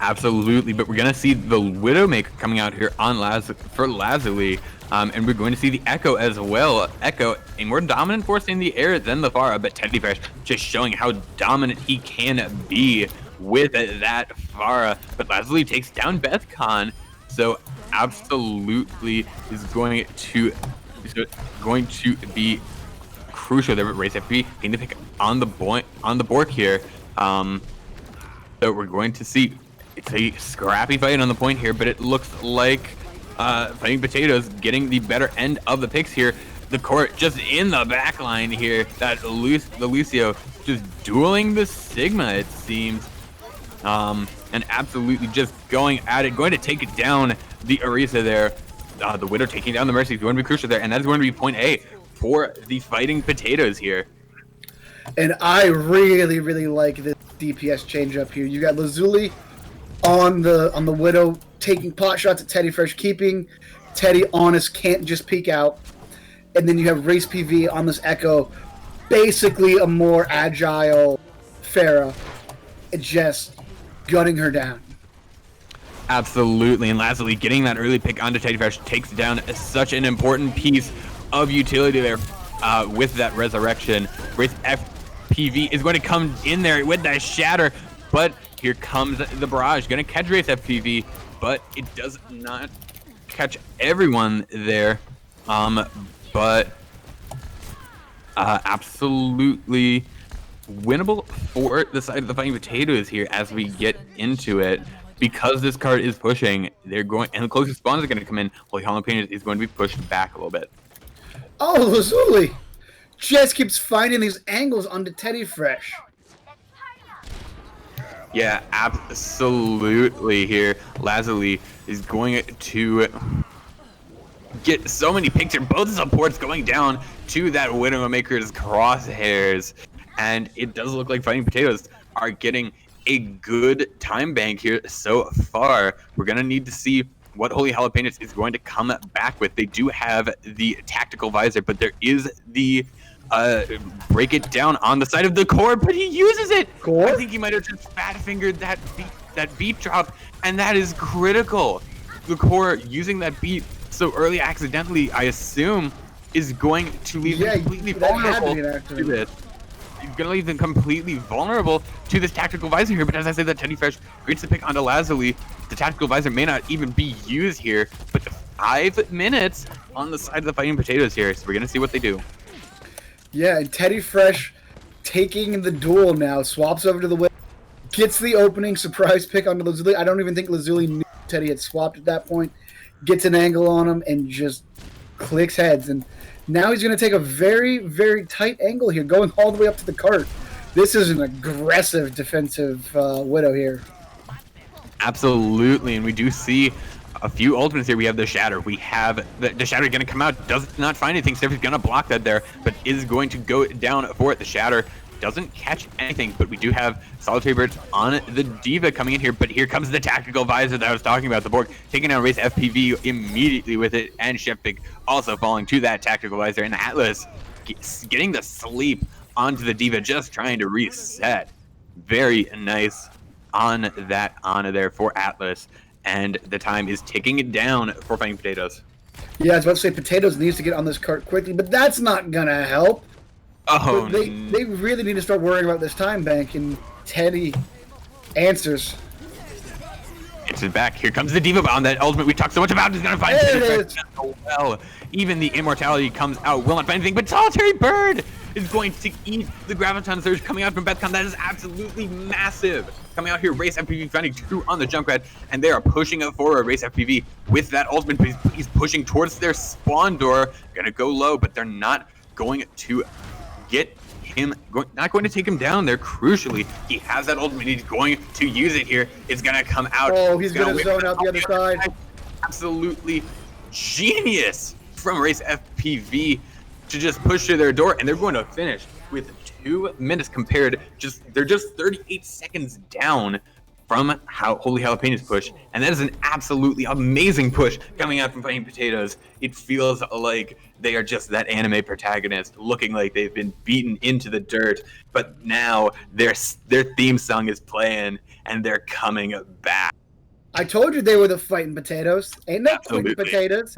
Absolutely, but we're going to see the Widowmaker coming out here on for Lazuli, and we're going to see the Echo as well. Echo, a more dominant force in the air than the Pharah, but Teddy Fresh just showing how dominant he can be with that Pharah. But Lazuli takes down Bethcon, so absolutely is going to be crucial there. Race FP getting to pick on the board here. So we're going to see. It's a scrappy fight on the point here, but it looks like Fighting Potatoes getting the better end of the picks here. The court just in the back line here. The Lucio just dueling the Sigma, it seems. And absolutely just going at it. Going to take it down the Orisa there. The Widow taking down the Mercy is going to be crucial there. And that is going to be point A for the Fighting Potatoes here. And I really, really like this DPS change up here. You got Lazuli on the Widow taking pot shots at Teddy Fresh, keeping Teddy honest, can't just peek out. And then you have Race PV on this Echo, basically a more agile Pharah, just gunning her down. Absolutely, and lastly, getting that early pick onto Teddy Fresh takes down such an important piece of utility there with that resurrection. Race FPV is going to come in there with that shatter, but here comes the barrage, going to catch Race FPV, but it does not catch everyone there. But absolutely winnable for the side of the Fighting Potatoes here as we get into it. Because this card is pushing, they're going, and the closest spawns are going to come in, while Jalapenos is going to be pushed back a little bit. Oh, Lazuli just keeps finding these angles onto Teddy Fresh. Yeah, absolutely here. Lazuli is going to get so many picks here. Both supports going down to that Widowmaker's crosshairs. And it does look like Fighting Potatoes are getting a good time bank here so far. We're going to need to see what Holy Jalapenos is going to come back with. They do have the tactical visor, but there is the break it down on the side of the core, but he uses it. Core? I think he might have just fat fingered that beat drop, and that is critical. The core using that beat so early accidentally, I assume, is going to leave him completely vulnerable to this. He's going to leave them completely vulnerable to this tactical visor here. But as I said, that Teddy Fresh gets the pick onto Lazuli. The tactical visor may not even be used here, but 5 minutes on the side of the Fighting Potatoes here. So we're going to see what they do. Yeah, and Teddy Fresh taking the duel now, swaps over to the wing, gets the opening surprise pick onto Lazuli. I don't even think Lazuli knew Teddy had swapped at that point. Gets an angle on him and just clicks heads. And now he's going to take a very, very tight angle here, going all the way up to the cart. This is an aggressive defensive Widow here. Absolutely, and we do see a few ultimates here. We have the Shatter. We have the Shatter going to come out, does not find anything. Steph is going to block that there, but is going to go down for it. The Shatter doesn't catch anything, but we do have Solitary Birds on the D.Va coming in here, but here comes the tactical visor that I was talking about. The Borg taking down Race FPV immediately with it, and Chefpig also falling to that tactical visor, and Atlas getting the sleep onto the D.Va, just trying to reset. Very nice on that honor there for Atlas, and the time is ticking it down for Fighting Potatoes. Yeah, I was about to say Potatoes needs to get on this cart quickly, but that's not going to help. Oh, they really need to start worrying about this time bank, and Teddy answers. It's back. Here comes the D.Va on that ultimate we talked so much about. He's going to find it so well. Even the immortality comes out, will not find anything, but Solitary Bird is going to eat the Graviton Surge coming out from Bethcon. That is absolutely massive. Coming out here, Race FPV finding 2 on the Junkrat, and they are pushing it forward. Race FPV with that ultimate, but he's pushing towards their spawn door. Gonna go low, but they're not going to get him, not going to take him down there. Crucially, he has that ultimate. He's going to use it here. It's gonna come out. Oh, he's gonna zone out the other side. Absolutely genius from Race FPV to just push to their door, and they're going to finish with 2 minutes compared. They're just 38 seconds down from how Holy Jalapenos push, and that is an absolutely amazing push coming out from Fighting Potatoes. It feels like they are just that anime protagonist, looking like they've been beaten into the dirt, but now their theme song is playing, and they're coming back. I told you they were the Fighting Potatoes. Ain't no Absolutely. quick potatoes.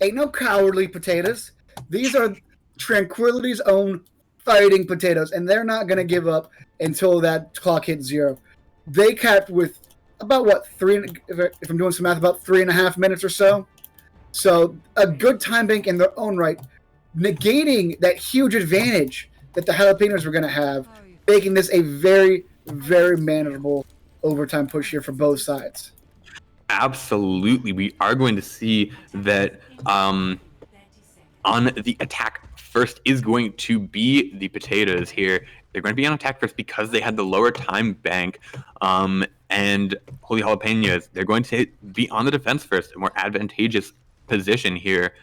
Ain't no cowardly potatoes. These are Tranquility's own Fighting Potatoes, and they're not going to give up until that clock hits 0. They capped with about, if I'm doing some math, about 3.5 minutes or so. So a good time bank in their own right, negating that huge advantage that the Jalapenos were going to have, making this a very, very manageable overtime push here for both sides. Absolutely. We are going to see that on the attack first is going to be the Potatoes here. They're going to be on attack first because they had the lower time bank. And Holy Jalapenos, they're going to be on the defense first, a more advantageous position here,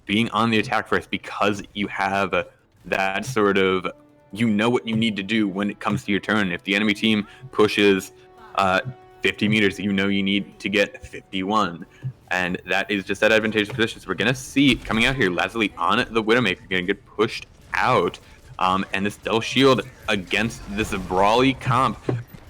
being on the attack first because you have that sort of, you know what you need to do when it comes to your turn. If the enemy team pushes 50 meters, you know you need to get 51. And that is just that advantageous position. So we're going to see coming out here, Lazuli on the Widowmaker, going to get pushed out. And this Del Shield against this Brawly comp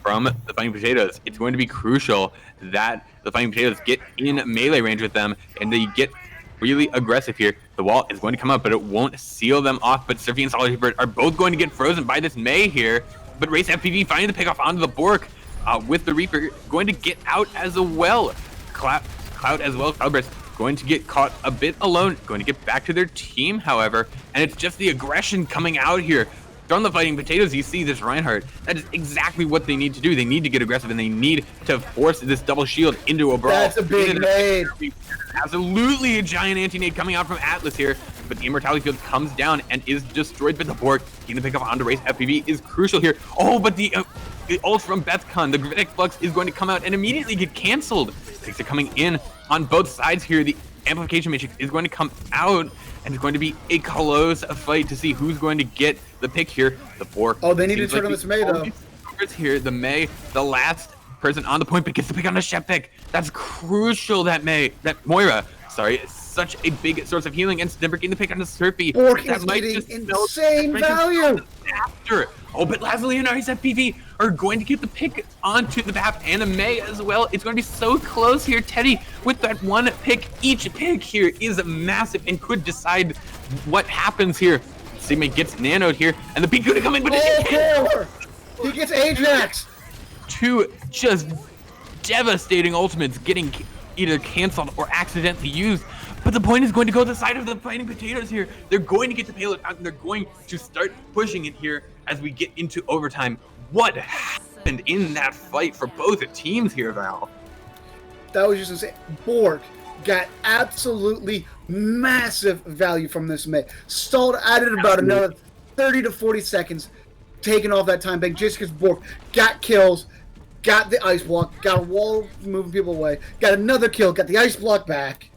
from the Fighting Potatoes. It's going to be crucial that the Fighting Potatoes get in melee range with them and they get really aggressive here. The wall is going to come up, but it won't seal them off. But Surfy and Solitary Bird are both going to get frozen by this May here. But Race FPV finding the pickoff onto the Bork with the Reaper, going to get out as well. Cloud as well, Cloudburst going to get caught a bit alone, going to get back to their team, however, and it's just the aggression coming out here from the Fighting Potatoes. You see this Reinhardt, that is exactly what they need to do. They need to get aggressive and they need to force this double shield into a brawl. That's a big nade. Absolutely a giant anti-nade coming out from Atlas here, but the immortality field comes down and is destroyed by the Borg. Getting the pickup onto Race FPV is crucial here. Oh, but the ult from Bethcon, the Gravitic Flux is going to come out and immediately get canceled. Picks are coming in on both sides here. The Amplification Matrix is going to come out, and it's going to be a close fight to see who's going to get the pick here. The Borg. Oh, they need to turn on this May, though. Here, the May, the last person on the point, but gets the pick on a chef pick. That's crucial that Moira, is such a big source of healing, and Snipper getting the pick on the Surfy. Bork That is might getting just smell insane right value. after. Oh, but Lazuli and Ice FPV are going to get the pick onto the map, and a May as well. It's going to be so close here. Teddy with that one pick. Each pick here is massive and could decide what happens here. Seamate gets nanoed here, and the beat could come in, but He gets Ajax. Two just devastating ultimates getting either canceled or accidentally used. But the point is going to go to the side of the Fighting Potatoes here. They're going to get the payload out, and they're going to start pushing it here as we get into overtime. What happened in that fight for both teams here, Val? That was just insane. Bork got absolutely massive value from this May. Stalled added about another 30 to 40 seconds, taking off that time bank just because Bork got kills, got the ice block, got a wall moving people away, got another kill, got the ice block back.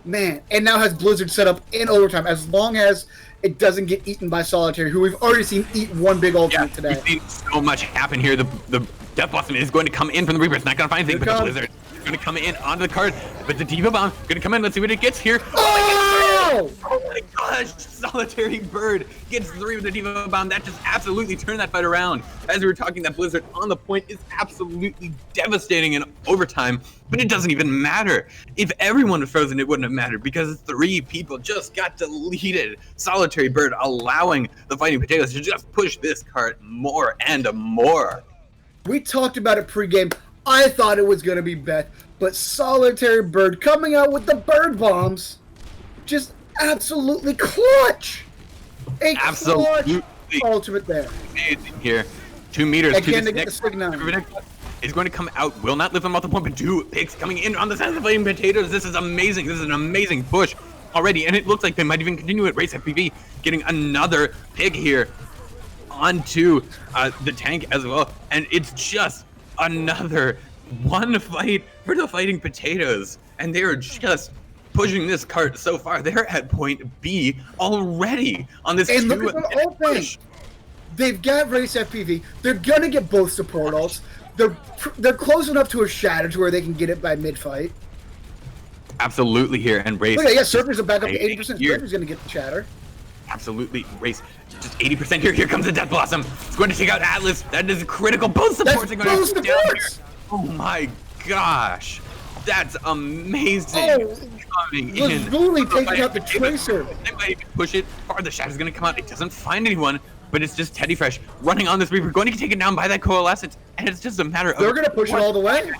Man, and now has Blizzard set up in overtime as long as it doesn't get eaten by Solitary, who we've already seen eat one big ultimate today. We've seen so much happen here. The Death Blossom is going to come in from the Reaper. It's not going to find anything, but the Blizzard is going to come in onto the card. But the Diva Bomb going to come in. Let's see what it gets here. Oh my gosh! Solitary Bird gets 3 with the Diva Bomb. That just absolutely turned that fight around. As we were talking, that Blizzard on the point is absolutely devastating in overtime, but it doesn't even matter. If everyone was frozen, it wouldn't have mattered because 3 people just got deleted. Solitary Bird allowing the Fighting Potatoes to just push this card more and more. We talked about it pregame. I thought it was going to be Beth, but Solitary Bird coming out with the bird bombs, just absolutely clutch. A Absolutely. clutch ultimate there. Amazing here. 2 meters Again, to to this get the Sign is going to come out. Will not live him off the point, but 2 picks coming in on the side of the Fighting Potatoes. This is amazing. This is an amazing push already, and it looks like they might even continue it. Race FPV getting another pick here onto the tank as well, and it's just another one fight for the Fighting Potatoes, and they are just pushing this cart so far. They're at point B already on this. And look at the push. They've got Race FPV. They're gonna get both support ults. They're close enough to a shatter to where they can get it by mid fight. Absolutely here, and Race. Look at Surfer's back up to 80%. Surfer's gonna get the shatter. Absolutely, Race. Just 80% here. Here comes the Death Blossom. It's going to take out Atlas. That is critical. Both supports are going to go down here. Oh my gosh. That's amazing. Coming in. Lazuli taking out the Tracer. They might even push it far. The Shadow's going to come out. It doesn't find anyone, but it's just Teddy Fresh running on this Reaper, going to get taken down by that Coalescence, and it's just a matter of... They're going to push it all the way.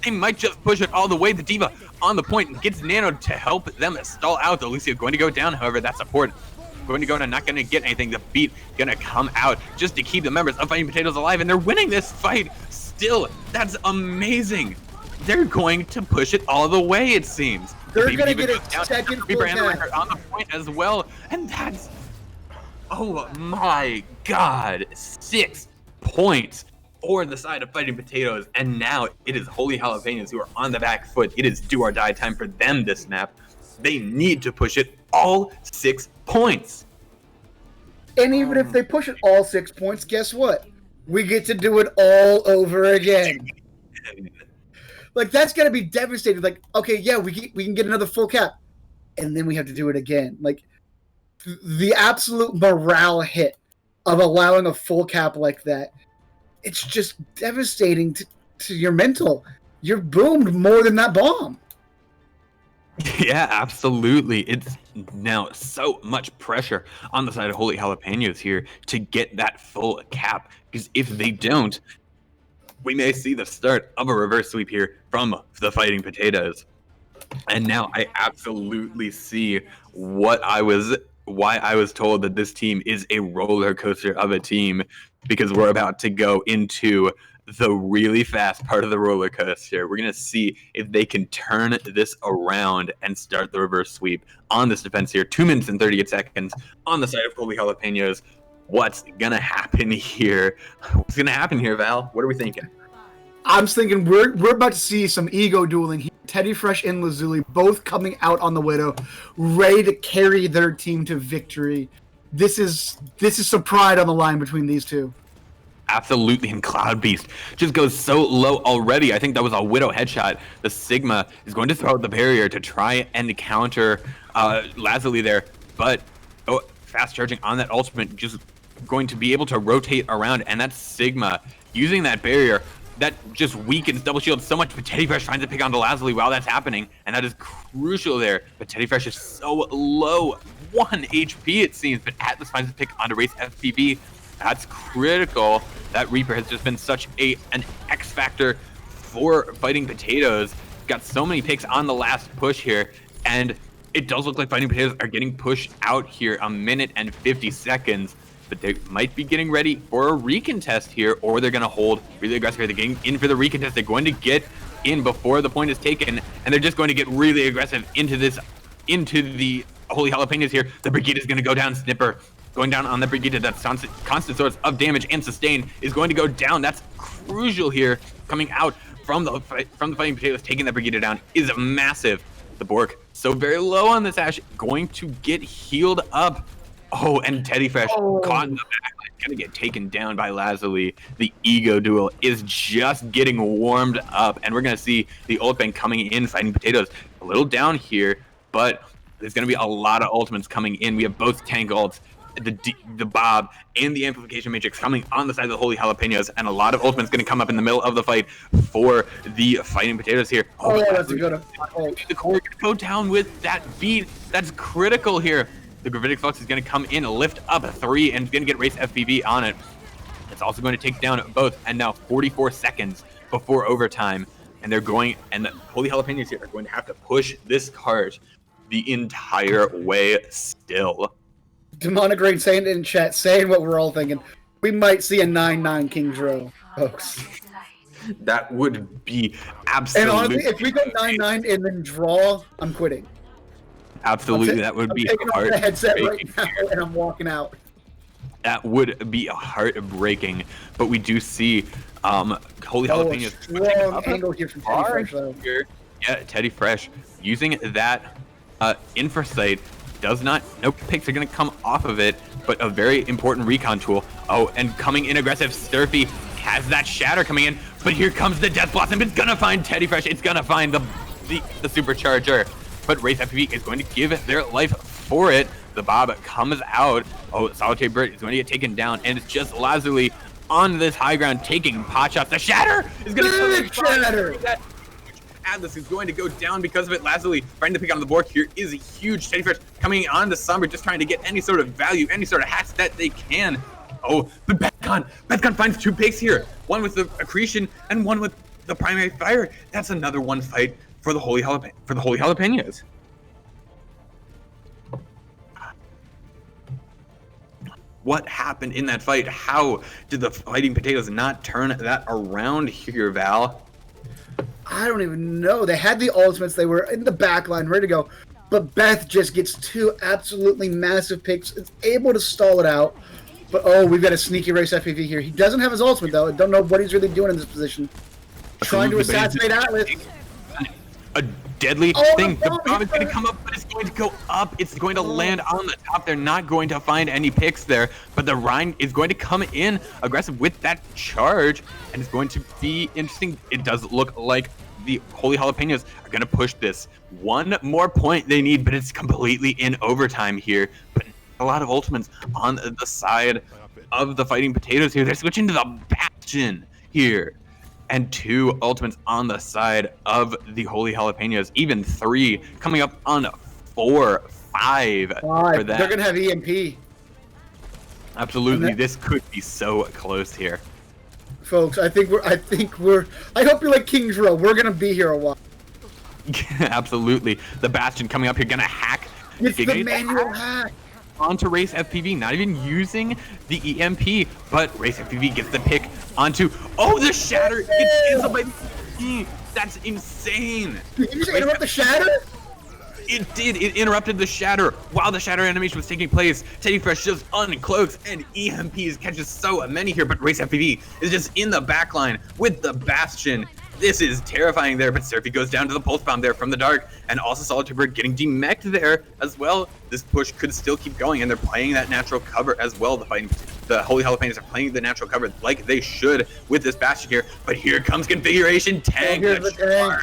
They might just push it all the way. The Diva on the point and gets nanoed to help them stall out. The Lucio going to go down, however, that support going to go and not going to get anything. The beat going to come out just to keep the members of Fighting Potatoes alive, and they're winning this fight still. That's amazing. They're going to push it all the way, it seems. They're going to get a second full record on the point as well, and that's... Oh my god. 6 points for the side of Fighting Potatoes, and now it is Holy Jalapenos who are on the back foot. It is do or die time for them this map. They need to push it all 6 points. And even if they push it all 6 points, guess what? We get to do it all over again. Like, that's going to be devastating. Like, okay, yeah, we can get another full cap. And then we have to do it again. Like, the absolute morale hit of allowing a full cap like that, it's just devastating to your mental. You're boomed more than that bomb. Yeah, absolutely. It's now so much pressure on the side of Holy Jalapenos here to get that full cap, because if they don't, we may see the start of a reverse sweep here from the Fighting Potatoes. And now I absolutely see why I was told that this team is a roller coaster of a team, because we're about to go into the really fast part of the roller coaster. We're going to see if they can turn this around and start the reverse sweep on this defense here. 2 minutes and 38 seconds on the side of Holy Jalapenos. What's going to happen here? What's going to happen here, Val? What are we thinking? I'm thinking we're about to see some ego dueling here. Teddy Fresh and Lazuli both coming out on the Widow, ready to carry their team to victory. This is some pride on the line between these two. Absolutely, and Cloud Beast just goes so low already. I think that was a Widow headshot. The Sigma is going to throw out the barrier to try and counter Lazuli there, but fast charging on that ultimate, just going to be able to rotate around, and that Sigma using that barrier that just weakens double shield so much, but Teddy Fresh finds a pick onto Lazuli while that's happening, and that is crucial there. But Teddy Fresh is so low, 1 HP it seems, but Atlas finds a pick onto Race FPV. That's critical. That Reaper has just been such an X factor for Fighting Potatoes. Got so many picks on the last push here, and it does look like Fighting Potatoes are getting pushed out here 1 minute and 50 seconds. But they might be getting ready for a recontest here, or they're going to hold really aggressive here. They're getting in for the recontest. They're going to get in before the point is taken, and they're just going to get really aggressive into the Holy Jalapenos here. The Brigida is going to go down. Snipper going down on the Brigida. That's constant source of damage and sustain is going to go down. That's crucial here. Coming out from the Fighting Potatoes, taking that Brigida down is massive. The Bork, so very low on this Ash, going to get healed up. Oh, and Teddy Fresh caught in the back, gonna get taken down by Lazuli. The ego duel is just getting warmed up, and we're gonna see the ult bank coming in. Fighting Potatoes a little down here, but there's gonna be a lot of ultimates coming in. We have both tank ults, the Bob, and the amplification matrix coming on the side of the Holy Jalapenos, and a lot of ultimates gonna come up in the middle of the fight for the Fighting Potatoes here. Oh, yeah, that's a good one. The core gonna go down with that beat. That's critical here. The Gravitic Flux is going to come in, lift up a 3, and going to get Race FPV on it. It's also going to take down both, and now 44 seconds before overtime. And they're going, and the Holy Jalapenos here are going to have to push this cart the entire way still. Demonic Rain saying in chat, saying what we're all thinking. We might see a 9-9 King's Row, folks. That would be absolutely... And honestly, if we go 9-9 and then draw, I'm quitting. Absolutely, that would be heartbreaking. The headset right now, and I'm walking out. That would be heartbreaking, but we do see Holy Jalapenos strong angle here from Teddy Fresh, though. Yeah, Teddy Fresh using that Infrasight does not. No picks are going to come off of it, but a very important recon tool. Oh, and coming in aggressive, Sturfy has that shatter coming in, but here comes the Death Blossom. It's going to find Teddy Fresh. It's going to find the supercharger. But Race FPV is going to give their life for it. The Bob comes out. Oh, Solitary Bird is going to get taken down. And it's just Lazuli on this high ground taking pot shots. The Shatter is going to come Shatter! Atlas is going to go down because of it. Lazuli trying to pick on the board here is a huge. Teddy Fresh coming on to Somber, just trying to get any sort of value, any sort of hats that they can. Oh, but Bethcon finds 2 picks here. One with the Accretion and one with the Primary Fire. That's another one fight for the Holy Jalapenos. What happened in that fight? How did the Fighting Potatoes not turn that around here, Val? I don't even know. They had the ultimates. They were in the back line, ready to go. But Beth just gets 2 absolutely massive picks. It's able to stall it out. But, oh, we've got a sneaky Race FPV here. He doesn't have his ultimate, though. I don't know what he's really doing in this position. Trying to assassinate Atlas. A deadly thing. The bomb is going to come up, but it's going to go up. It's going to land on the top. They're not going to find any picks there, but the Rhine is going to come in aggressive with that charge, and it's going to be interesting. It does look like the Holy Jalapenos are going to push this. 1 more point they need, but it's completely in overtime here. But a lot of ultimates on the side of the Fighting Potatoes here. They're switching to the Bastion here. And 2 ultimates on the side of the Holy Jalapenos. Even 3 coming up on 4, 5 for that. They're gonna have EMP. Absolutely, this could be so close here, folks. I hope you like King's Row. We're gonna be here a while. Absolutely, the Bastion coming up here, gonna hack. It's the manual hack. Onto Race FPV, not even using the EMP, but Race FPV gets the pick onto, oh, the Shatter! It's canceled by the EMP! That's insane! Did you just interrupt the Shatter? It did, it interrupted the Shatter while the Shatter animation was taking place. Teddy Fresh just uncloaks, and EMPs catches so many here, but Race FPV is just in the backline with the Bastion. This is terrifying there, but Surfy goes down to the pulse bomb there from the dark, and also Solitary Bird getting demeched there as well. This push could still keep going, and they're playing that natural cover as well. The Holy Jalapenos are playing the natural cover like they should with this Bastion here, but here comes Configuration Tank. Here's the tank.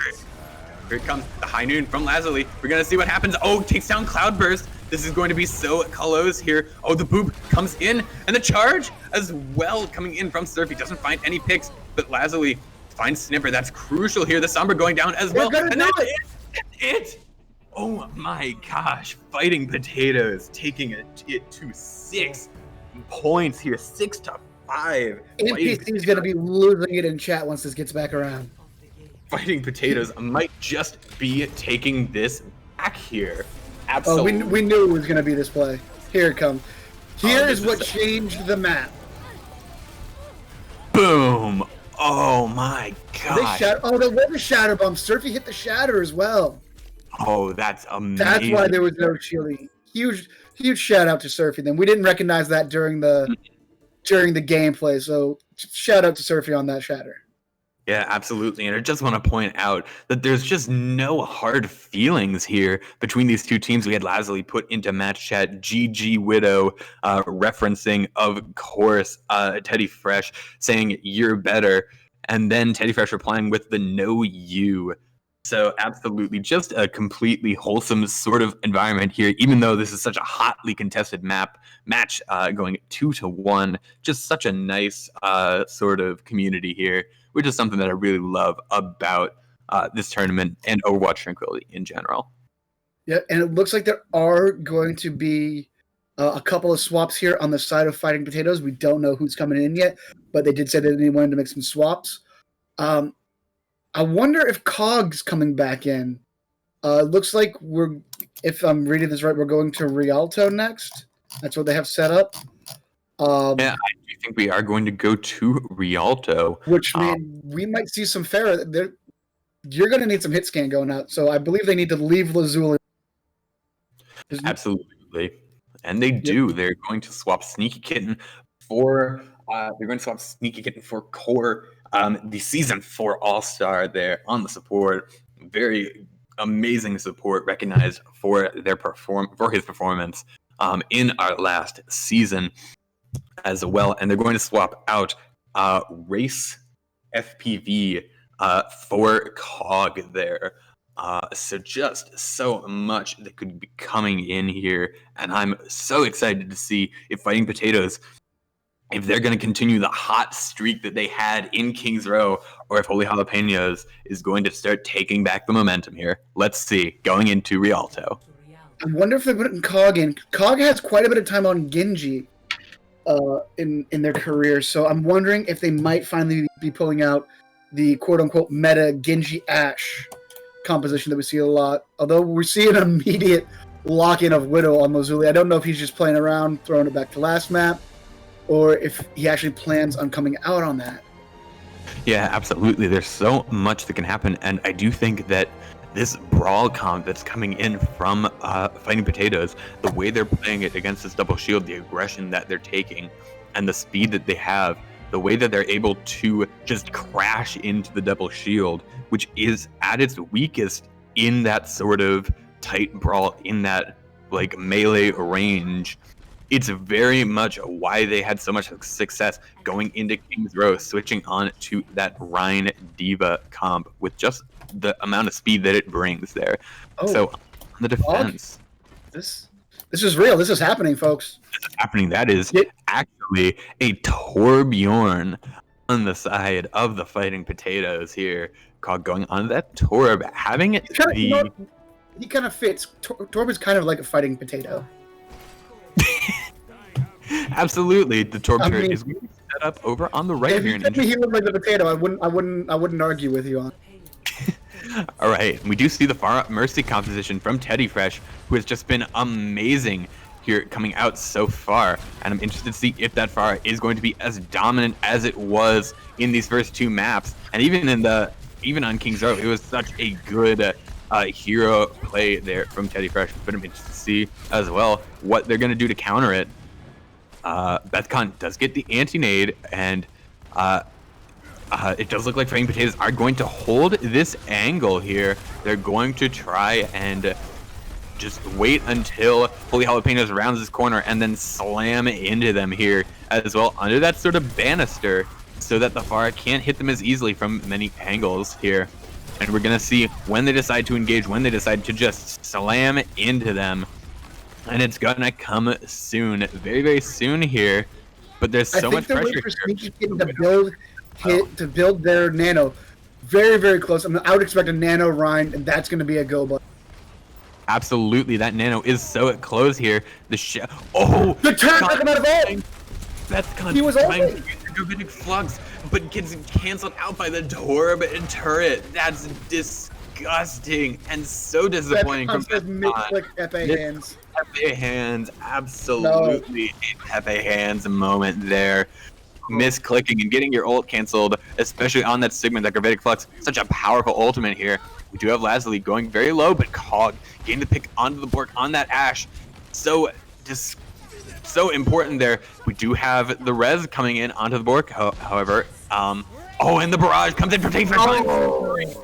Here comes the High Noon from Lazuli. We're gonna see what happens. Oh, takes down Cloudburst. This is going to be so close here. Oh, the boop comes in, and the charge as well coming in from Surfy. Doesn't find any picks, but Lazuli finds Snipper. That's crucial here. The Sombra going down as well. And that's it. Oh my gosh. Fighting Potatoes taking it to 6 points here. 6-5. NPC is going to be losing it in chat once this gets back around. Fighting Potatoes might just be taking this back here. Absolutely. Oh, we knew it was going to be this play. Here it comes. Here is what changed the map. Boom. Oh my god. Oh, there was a shatter bomb. Surfy hit the shatter as well. Oh, that's amazing. That's why there was no shielding. Huge shout out to Surfy. Then we didn't recognize that during the gameplay. So shout out to Surfy on that shatter. Yeah, absolutely. And I just want to point out that there's just no hard feelings here between these two teams. We had Lazuli put into match chat GG Widow, referencing, of course, Teddy Fresh saying you're better. And then Teddy Fresh replying with the no you. So absolutely just a completely wholesome sort of environment here, even though this is such a hotly contested match going 2-1. Just such a nice sort of community here, which is something that I really love about this tournament and Overwatch Tranquility in general. Yeah, and it looks like there are going to be a couple of swaps here on the side of Fighting Potatoes. We don't know who's coming in yet, but they did say that they wanted to make some swaps. I wonder if Cog's coming back in. Looks like if I'm reading this right, we're going to Rialto next. That's what they have set up. Yeah, I do think we are going to go to Rialto. Which means we might see some Pharah. You're going to need some hit scan going out. So I believe they need to leave Lazuli. Absolutely. And they do. Yep. They're going to swap Sneaky Kitten for Core. The Season 4 All-Star there on the support. Very amazing support, recognized for his performance in our last season as well. And they're going to swap out Race FPV for Cog there. So just so much that could be coming in here. And I'm so excited to see if Fighting Potatoes, if they're going to continue the hot streak that they had in Kings Row, or if Holy Jalapenos is going to start taking back the momentum here. Let's see, going into Rialto. I wonder if they're putting Cog in. Cog has quite a bit of time on Genji in their career, so I'm wondering if they might finally be pulling out the quote-unquote meta Genji Ashe composition that we see a lot. Although we're seeing an immediate lock-in of Widow on Lazuli. I don't know if he's just playing around, throwing it back to last map, or if he actually plans on coming out on that. Yeah, absolutely. There's so much that can happen, and I do think that this brawl comp that's coming in from Fighting Potatoes, the way they're playing it against this double shield, the aggression that they're taking, and the speed that they have, the way that they're able to just crash into the double shield, which is at its weakest in that sort of tight brawl, in that like melee range. It's very much why they had so much success going into King's Row, switching on to that Rhine Diva comp with just the amount of speed that it brings there. Oh, so on the defense, this is real. This is happening, folks. This is happening. That is actually a Torbjorn on the side of the Fighting Potatoes here. Cog going on that Torb, having it he kind of fits. Torb is kind of like a Fighting Potato. Absolutely, the Torb turret is set up over on the right here. If he looked like a potato, I wouldn't argue with you on. All right, we do see the Pharah Mercy composition from Teddy Fresh, who has just been amazing here coming out so far, and I'm interested to see if that Pharah is going to be as dominant as it was in these first two maps, and even on King's Row, it was such a good hero play there from Teddy Fresh. But I'm interested to see as well what they're going to do to counter it. Bethcon does get the anti-nade, and it does look like Fighting Potatoes are going to hold this angle here. They're going to try and just wait until Holy Jalapenos rounds this corner and then slam into them here as well under that sort of banister so that the Pharah can't hit them as easily from many angles here. And we're going to see when they decide to engage, when they decide to just slam into them. And it's going to come soon, very, very soon here. But there's so much pressure I think they're waiting for to build their nano very, very close. I mean, I would expect a nano Rhine, and that's going to be a go button. Absolutely, that nano is so close here. The turret took him out of ult! That's He was trying open. to get the Gravitic Flux, but gets canceled out by the Torb and turret. That's disgusting and so disappointing from mid-click Pepe hands. Pepe hands, absolutely a Pepe hands moment there. Misclicking and getting your ult canceled, especially on that Sigma, that Gravitic Flux. Such a powerful ultimate here. We do have Lazuli going very low, but Cog getting the pick onto the Bork on that Ashe. So important there. We do have the res coming in onto the Bork, however. And the barrage comes in for Teddy Fresh.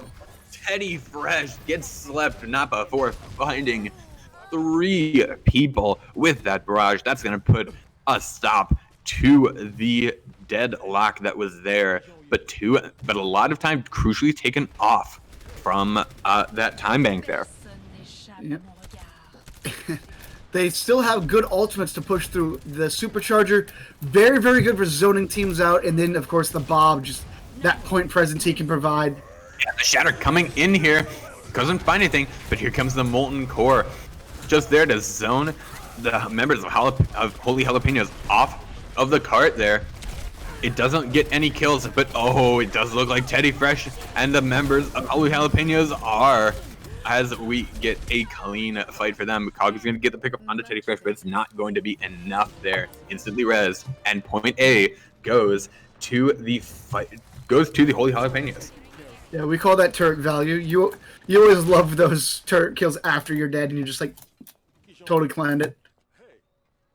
Teddy Fresh gets slept, not before finding 3 people with that barrage. That's going to put a stop to the deadlock that was there, but a lot of time crucially taken off from that time bank there. Yep. They still have good ultimates to push through. The Supercharger, very, very good for zoning teams out, and then, of course, the Bob, just that point presence he can provide. Yeah, the Shatter coming in here. Doesn't find anything, but here comes the Molten Core. Just there to zone the members of Holy Jalapenos off of the cart there. It doesn't get any kills, but it does look like Teddy Fresh and the members of Holy Jalapenos are, as we get a clean fight for them. Cog is going to get the pickup onto Teddy Fresh, but it's not going to be enough there. Instantly res, and point A goes to the Holy Jalapenos. Yeah, we call that turret value. You always love those turret kills after you're dead, and you just like totally planned it.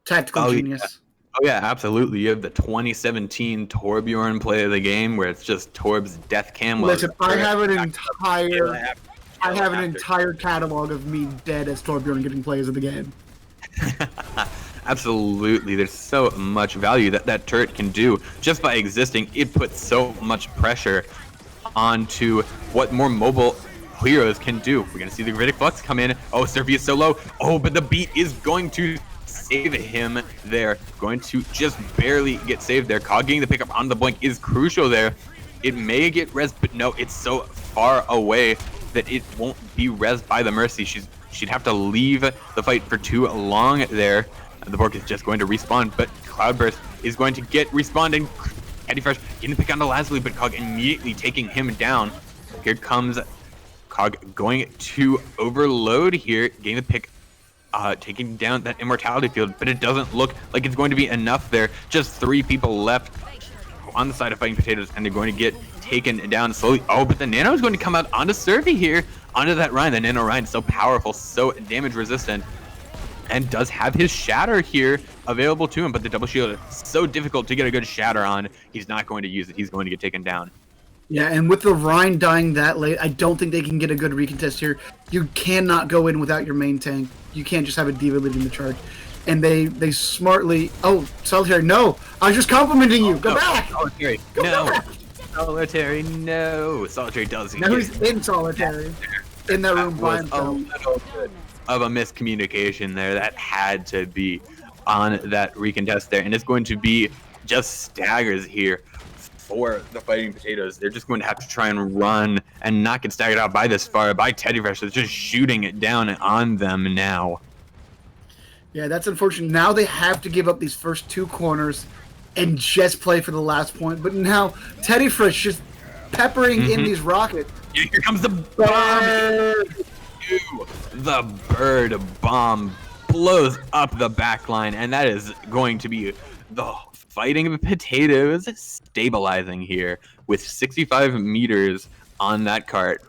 Tactical genius. Yeah. Oh yeah, absolutely. You have the 2017 Torbjorn play of the game where it's just Torb's death cam. Listen, I have an entire catalog of me dead as Torbjorn getting plays of the game. Absolutely. There's so much value that turret can do just by existing. It puts so much pressure onto what more mobile heroes can do. We're going to see the Gravitic Flux come in. Survey is so low. But the beat is going to save him there. Going to just barely get saved there. Cog getting the pickup on the blink is crucial there. It may get res, but no, it's so far away that it won't be res by the Mercy. She'd have to leave the fight for too long there. The Bork is just going to respawn, but Cloudburst is going to get respawned, and Teddy Fresh getting the pick on the Lazuli, but Cog immediately taking him down. Here comes Cog going to overload here, getting the pick, taking down that immortality field, but it doesn't look like it's going to be enough there. Just 3 people left on the side of Fighting Potatoes, and they're going to get taken down slowly. But the Nano is going to come out onto Survey here, onto that Rhine. The Nano Rhine is so powerful, so damage resistant, and does have his Shatter here available to him, but the double shield is so difficult to get a good Shatter on. He's not going to use it. He's going to get taken down. Yeah, and with the Rhine dying that late, I don't think they can get a good recontest here. You cannot go in without your main tank. You can't just have a D.Va leading the charge. And they smartly... Solitary, no! I was just complimenting you! Go back! Solitary, no! Back. Solitary, no! Solitary does. Now he's in Solitary. In that room by himself. A little bit of a miscommunication there. That had to be on that recontest there. And it's going to be just staggers here for the Fighting Potatoes. They're just going to have to try and run and not get staggered out by this far by Teddy Fresh. That's just shooting it down on them now. Yeah, that's unfortunate. Now they have to give up these first 2 corners and just play for the last point. But now Teddy Fresh just peppering in these rockets. Here comes the bomb. The bird bomb blows up the backline, and that is going to be the Fighting Potatoes stabilizing here with 65 meters on that cart.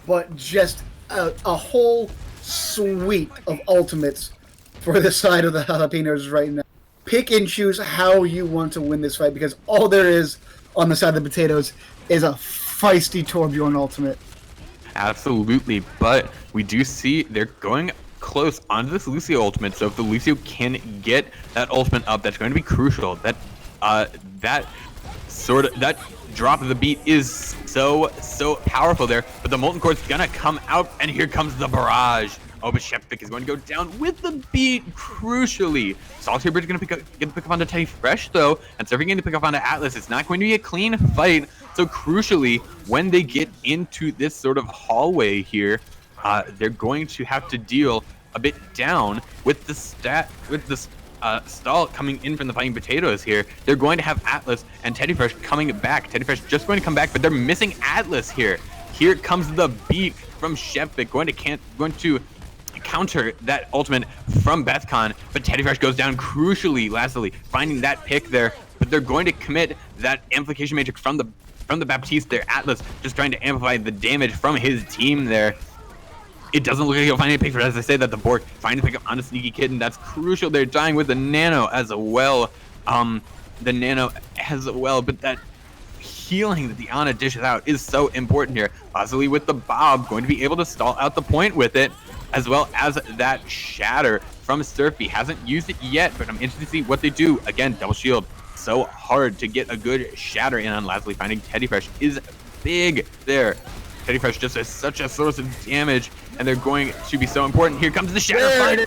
But just a whole suite of ultimates for the side of the Jalapenos right now. Pick and choose how you want to win this fight, because all there is on the side of the potatoes is a feisty Torbjorn ultimate. Absolutely, but we do see they're going close onto this Lucio ultimate, so if the Lucio can get that ultimate up, that's going to be crucial. That that drop of the beat is so powerful there, but the Molten Core's gonna come out, and here comes the barrage. Oh, but Shepvik is going to go down with the beat, crucially. Solitary Bridge is going to pick up onto Teddy Fresh, though, and Surfing going to pick up onto Atlas. It's not going to be a clean fight, so crucially, when they get into this sort of hallway here, they're going to have to deal a bit down with the stall coming in from the Fighting Potatoes here. They're going to have Atlas and Teddy Fresh coming back. Teddy Fresh just going to come back, but they're missing Atlas here. Here comes the beat from Shepvik, going to counter that ultimate from Bethcon, but Teddy Fresh goes down crucially, lastly, finding that pick there, but they're going to commit that amplification matrix from the Baptiste there. Atlas just trying to amplify the damage from his team there. It doesn't look like he'll find any pick for it, as I say that the Bork finally pick up on a Sneaky Kitten. That's crucial. They're dying with the Nano as well. The Nano as well, but that healing that the Ana dishes out is so important here. Possibly with the Bob, going to be able to stall out the point with it, as well as that Shatter from Surfy. Hasn't used it yet, but I'm interested to see what they do. Again, double shield. So hard to get a good Shatter in on. Lastly, finding Teddy Fresh is big there. Teddy Fresh just is such a source of damage, and they're going to be so important. Here comes the Shatter fight.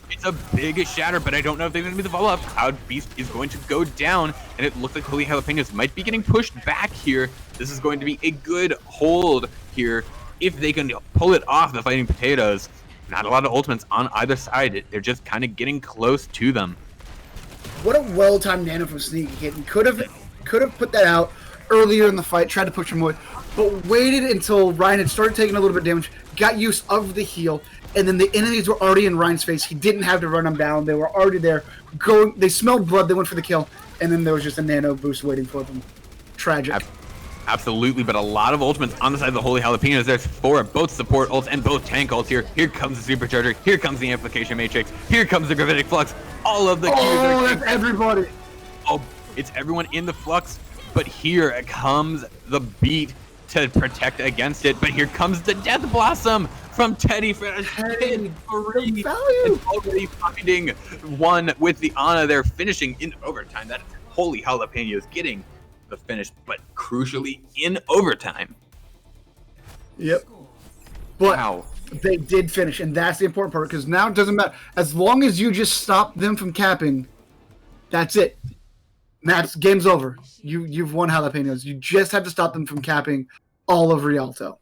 It's a big Shatter, but I don't know if they're going to be the follow-up. Cloud Beast is going to go down, and it looks like Holy Jalapenos might be getting pushed back here. This is going to be a good hold here if they can pull it off the Fighting Potatoes. Not a lot of ultimates on either side. They're just kind of getting close to them. What a well-timed Nano from Sneaky Kitten. Could have put that out earlier in the fight, tried to push him away, but waited until Ryan had started taking a little bit of damage, got use of the heal, and then the enemies were already in Ryan's face. He didn't have to run them down. They were already there. They smelled blood. They went for the kill, and then there was just a Nano boost waiting for them. Tragic. Absolutely, but a lot of ultimates on the side of the Holy Jalapenos. There's four, both support ults and both tank ults here. Here comes the Supercharger. Here comes the Amplification Matrix. Here comes the Gravitic Flux. All of the Qs are... that's everybody. Oh, it's everyone in the Flux, but here comes the beat to protect against it. But here comes the Death Blossom from Teddy Fresh. Hey, Three, value. and already finding one with the Ana. They're finishing in overtime. That is Holy Jalapenos getting the finish, but crucially in overtime. Yep. But Wow. they did finish, and that's the important part, because now it doesn't matter. As long as you just stop them from capping, that's it. That's game's over. You've won Jalapenos. You just have to stop them from capping all of Rialto.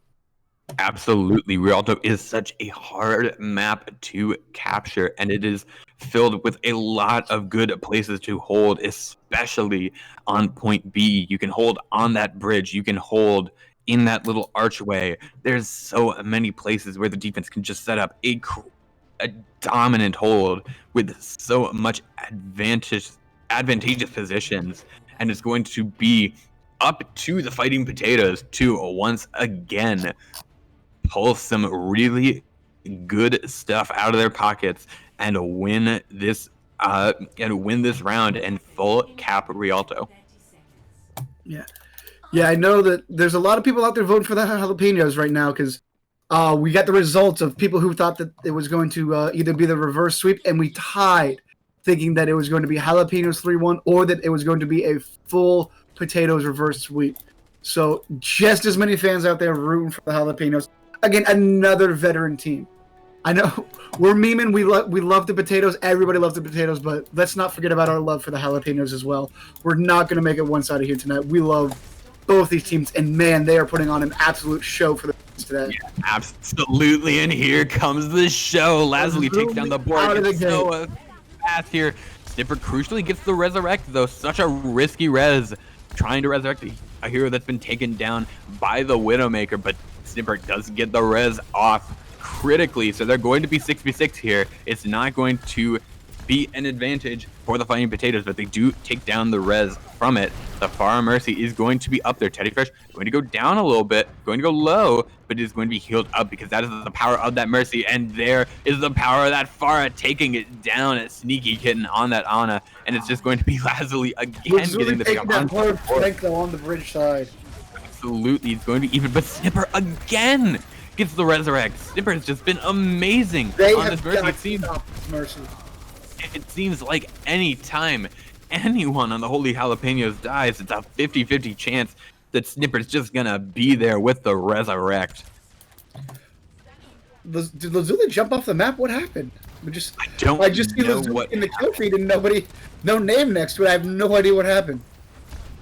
Absolutely. Rialto is such a hard map to capture, and it is filled with a lot of good places to hold, especially on point B. You can hold on that bridge. You can hold in that little archway. There's so many places where the defense can just set up a dominant hold with so much advantageous positions, and it's going to be up to the Fighting Potatoes to once again pull some really good stuff out of their pockets and win this round and full cap Rialto. Yeah, I know that there's a lot of people out there voting for the Jalapenos right now, because we got the results of people who thought that it was going to either be the reverse sweep, and we tied, thinking that it was going to be Jalapenos 3-1 or that it was going to be a full Potatoes reverse sweep. So just as many fans out there rooting for the Jalapenos. Again, another veteran team. I know we're memeing. We love the Potatoes. Everybody loves the Potatoes, but let's not forget about our love for the Jalapenos as well. We're not going to make it one-sided here tonight. We love both these teams, and man, they are putting on an absolute show for the fans today. Yeah, absolutely, and here comes the show. Lasley takes down the board. It's so fast here. Snipper crucially gets the resurrect, though. Such a risky res, trying to resurrect a hero that's been taken down by the Widowmaker, but Snipper does get the res off critically, so they're going to be 6v6 here. It's not going to be an advantage for the Fighting Potatoes, but they do take down the res from it. The Farah Mercy is going to be up there. Teddy Fresh going to go down a little bit, going to go low, but is going to be healed up because that is the power of that Mercy, and there is the power of that Farah taking it down at Sneaky Kitten on that Ana, and it's just going to be Lazuli again getting the pick up that hard flank though on the bridge side. Absolutely, it's going to be even, but Snipper again gets the resurrect. Snipper has just been amazing They on have this Mercy. got It to seems, stop this Mercy. it seems like any time anyone on the Holy Jalapenos dies, it's a 50-50 chance that Snipper's just gonna be there with the resurrect. Did Lazuli jump off the map? What happened? I just see know Lazuli what in the kill feed and no name next to it. I have no idea what happened.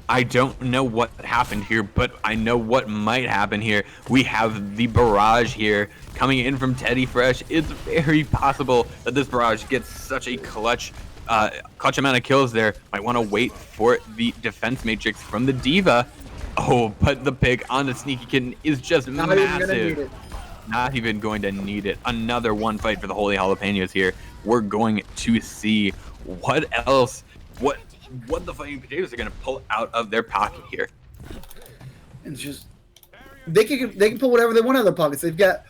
I don't know what happened here, but I know what might happen here. We have the barrage here coming in from Teddy Fresh. It's very possible that this barrage gets such a clutch amount of kills there. Might want to wait for the defense matrix from the Diva. Oh, but the pick on the Sneaky Kitten is just massive. Not even going to need it. Another one fight for the Holy Jalapenos here. We're going to see what else, what the Fighting Potatoes are going to pull out of their pocket here. It's just they can pull whatever they want out of their pockets. They've got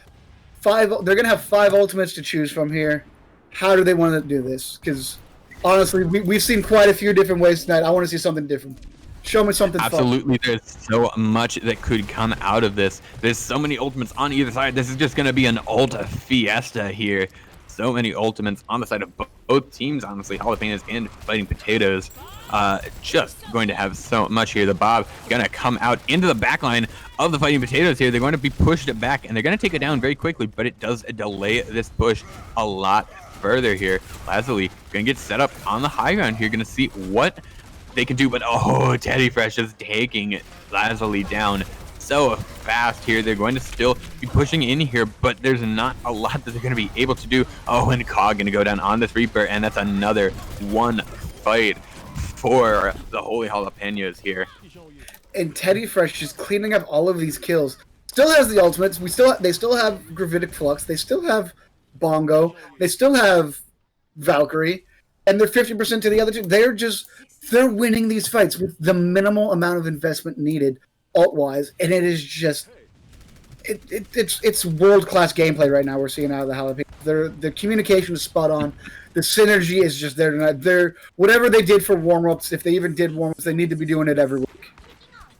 5. They're going to have 5 ultimates to choose from here. How do they want to do this? Because honestly, we've seen quite a few different ways tonight. I want to see something different. Show me something Absolutely, fun. there's so much that could come out of this. There's so many ultimates on either side. This is just going to be an ulta fiesta here. So many ultimates on the side of both teams, honestly, Jalapenos and Fighting Potatoes. Just going to have so much here. The Bob going to come out into the backline of the Fighting Potatoes here. They're going to be pushed back, and they're going to take it down very quickly, but it does delay this push a lot further here. Lazuli going to get set up on the high ground here. Going to see what they can do, but oh, Teddy Fresh is taking Lazuli down so fast here. They're going to still be pushing in here, but there's not a lot that they're going to be able to do. Oh, and Cog going to go down on this Reaper, and that's another one fight for the Holy Jalapenos here. And Teddy Fresh is cleaning up all of these kills. Still has the ultimates. They still have Gravitic Flux. They still have Bongo. They still have Valkyrie. And they're 50% to the other two. They're winning these fights with the minimal amount of investment needed ult-wise, and it is just it's world-class gameplay right now we're seeing out of the Jalapenos. The communication is spot on. The synergy is just there tonight. Whatever they did for warm-ups, if they even did warm-ups, they need to be doing it every week.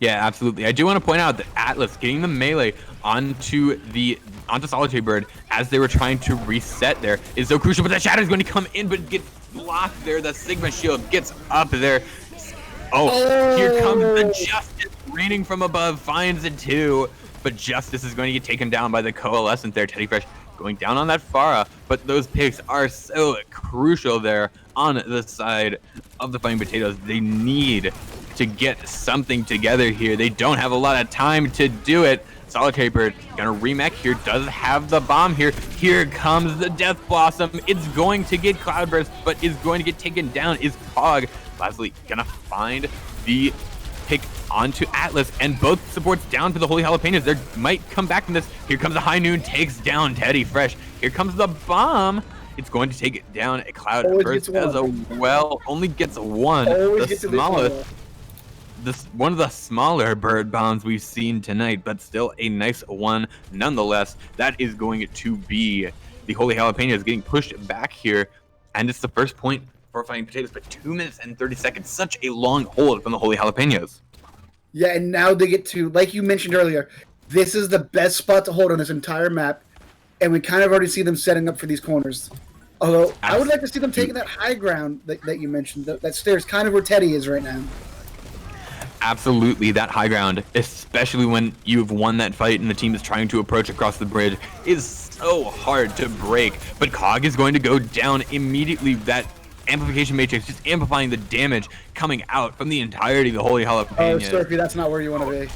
Yeah, absolutely. I do want to point out that Atlas getting the melee onto Solitary Bird as they were trying to reset there is so crucial, but the Shadow is going to come in, but get blocked there. The Sigma shield gets up there. Oh, here comes the Justice raining from above, finds it too, but Justice is going to get taken down by the Coalescent there. Teddy Fresh going down on that Farah, but those picks are so crucial there on the side of the Fighting Potatoes. They need to get something together here. They don't have a lot of time to do it. Solitary Bird gonna remake here, does have the bomb here. Here comes the Death Blossom. It's going to get Cloudburst, but is going to get taken down is Cog. Lazuli gonna find the pick onto Atlas, and both supports down for the Holy Jalapenos. They might come back from this. Here comes the High Noon, takes down Teddy Fresh. Here comes the bomb. It's going to take it down. A Cloudburst as well. Only gets one. The smallest. One of the smaller bird bombs we've seen tonight, but still a nice one nonetheless. That is going to be the Holy Jalapenos getting pushed back here, and it's the first point for Fighting Potatoes, but 2 minutes and 30 seconds. Such a long hold from the Holy Jalapenos. Yeah, and now they get to, like you mentioned earlier, this is the best spot to hold on this entire map, and we kind of already see them setting up for these corners. Although, I would like to see them taking that high ground that you mentioned. That stairs, kind of where Teddy is right now. Absolutely, that high ground, especially when you've won that fight and the team is trying to approach across the bridge, is so hard to break. But Cog is going to go down immediately. That amplification matrix just amplifying the damage coming out from the entirety of the Holy Jalapenos. Oh, Surfy, that's not where you want to be.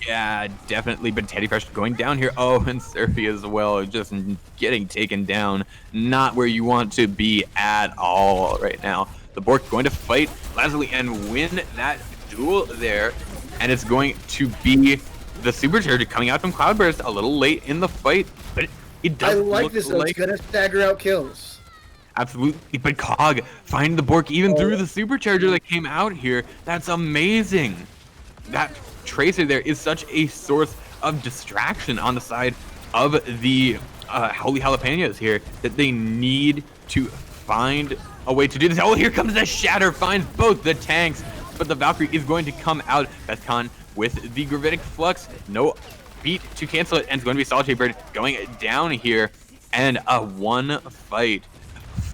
Yeah, definitely. But Teddy Fresh going down here. Oh, and Surfy as well, just getting taken down. Not where you want to be at all right now. The Bork going to fight Lazuli and win that duel there, and it's going to be the supercharger coming out from Cloudburst a little late in the fight, but it does. I like this though. It's gonna stagger out kills. Absolutely. But Cog finding the Bork even through the supercharger that came out here. That's amazing. That Tracer there is such a source of distraction on the side of the Holy Jalapenos here that they need to find a way to do this. Oh, here comes the Shatter, finds both the tanks, but the Valkyrie is going to come out. Bethcon with the Gravitic Flux, no beat to cancel it, and it's going to be Solitary Bird going down here, and a one fight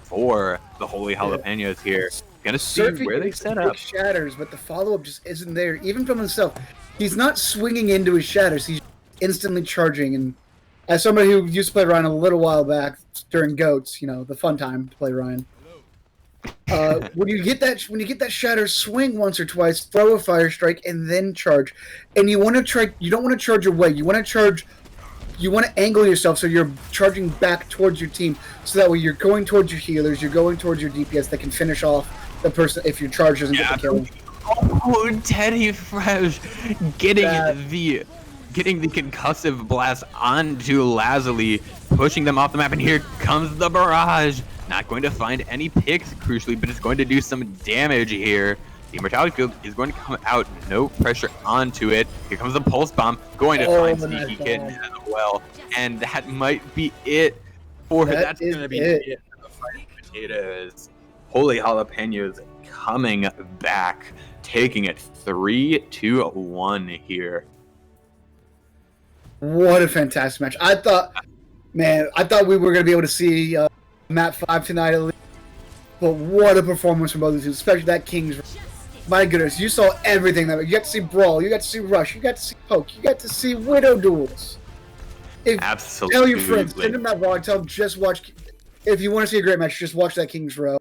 for the Holy Jalapenos here. Gonna see Surfing where they set up. shatters, but the follow-up just isn't there. Even from himself, he's not swinging into his shatters. He's instantly charging. And as somebody who used to play Ryan a little while back during Goats, the fun time to play Ryan. When you get that shatter, swing once or twice, throw a fire strike, and then charge. And you want to try. You don't want to charge away. You want to charge. You want to angle yourself so you're charging back towards your team, so that way you're going towards your healers, you're going towards your DPS that can finish off the person if your charge doesn't get the kill. Oh, Teddy Fresh getting the concussive blast onto Lazuli, pushing them off the map, and here comes the barrage. Not going to find any picks, crucially, but it's going to do some damage here. The Immortality Field is going to come out, no pressure onto it. Here comes the Pulse Bomb, going to find Sneaky Kid as well. And that might be it for that's going to be it for the Fighting Potatoes. Holy Jalapenos coming back, taking it 3-1 here. What a fantastic match. I thought we were going to be able to see Map 5 tonight at least. But what a performance from both of these, especially that King's. My goodness, you saw everything. You got to see Brawl, you got to see Rush, you got to see Poke, you got to see Widow duels. Absolutely. Tell your friends, send them that vlog, tell them just watch. If you want to see a great match, just watch that King's Row.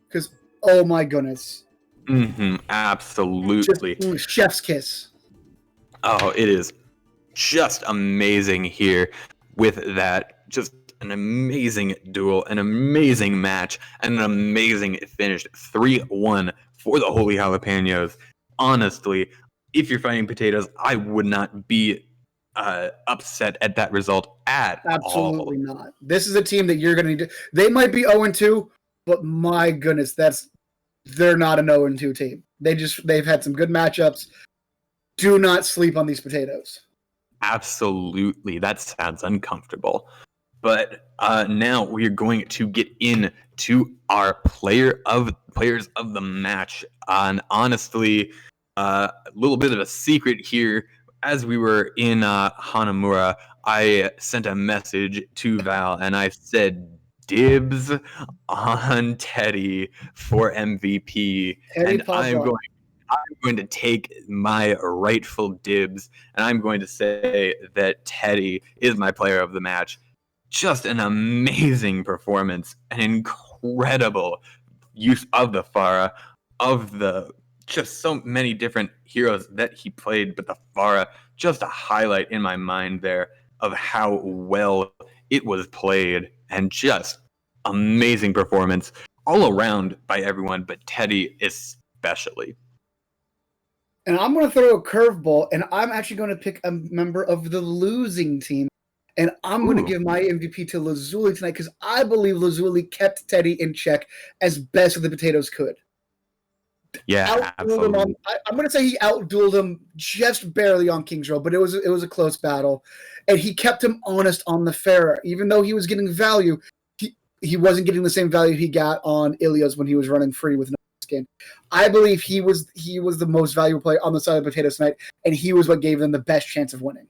Because, oh my goodness. Absolutely. Just, chef's kiss. Oh, it is just amazing here with that. Just an amazing duel, an amazing match, and an amazing finish. 3-1 for the Holy Jalapenos. Honestly, if you're fighting potatoes, I would not be upset at that result at all. Absolutely not. This is a team that you're going to need to... They might be 0-2, but my goodness, they're not an 0-2 team. They've had some good matchups. Do not sleep on these potatoes. Absolutely. That sounds uncomfortable. But now we are going to get into our players of the match. And honestly, a little bit of a secret here. As we were in Hanamura, I sent a message to Val and I said, dibs on Teddy for MVP. Teddy, and I'm going to take my rightful dibs, and I'm going to say that Teddy is my player of the match. Just an amazing performance, an incredible use of the Pharah, of the just so many different heroes that he played, but the Pharah, just a highlight in my mind there of how well it was played, and just amazing performance all around by everyone, but Teddy especially. And I'm going to throw a curveball, and I'm actually going to pick a member of the losing team. And I'm going to give my MVP to Lazuli tonight because I believe Lazuli kept Teddy in check as best as the potatoes could. Yeah, absolutely. I'm going to say he outdueled him just barely on King's Row, but it was a close battle. And he kept him honest on the Pharah. Even though he was getting value, he wasn't getting the same value he got on Ilios when he was running free with no skin. I believe he was the most valuable player on the side of the potatoes tonight, and he was what gave them the best chance of winning.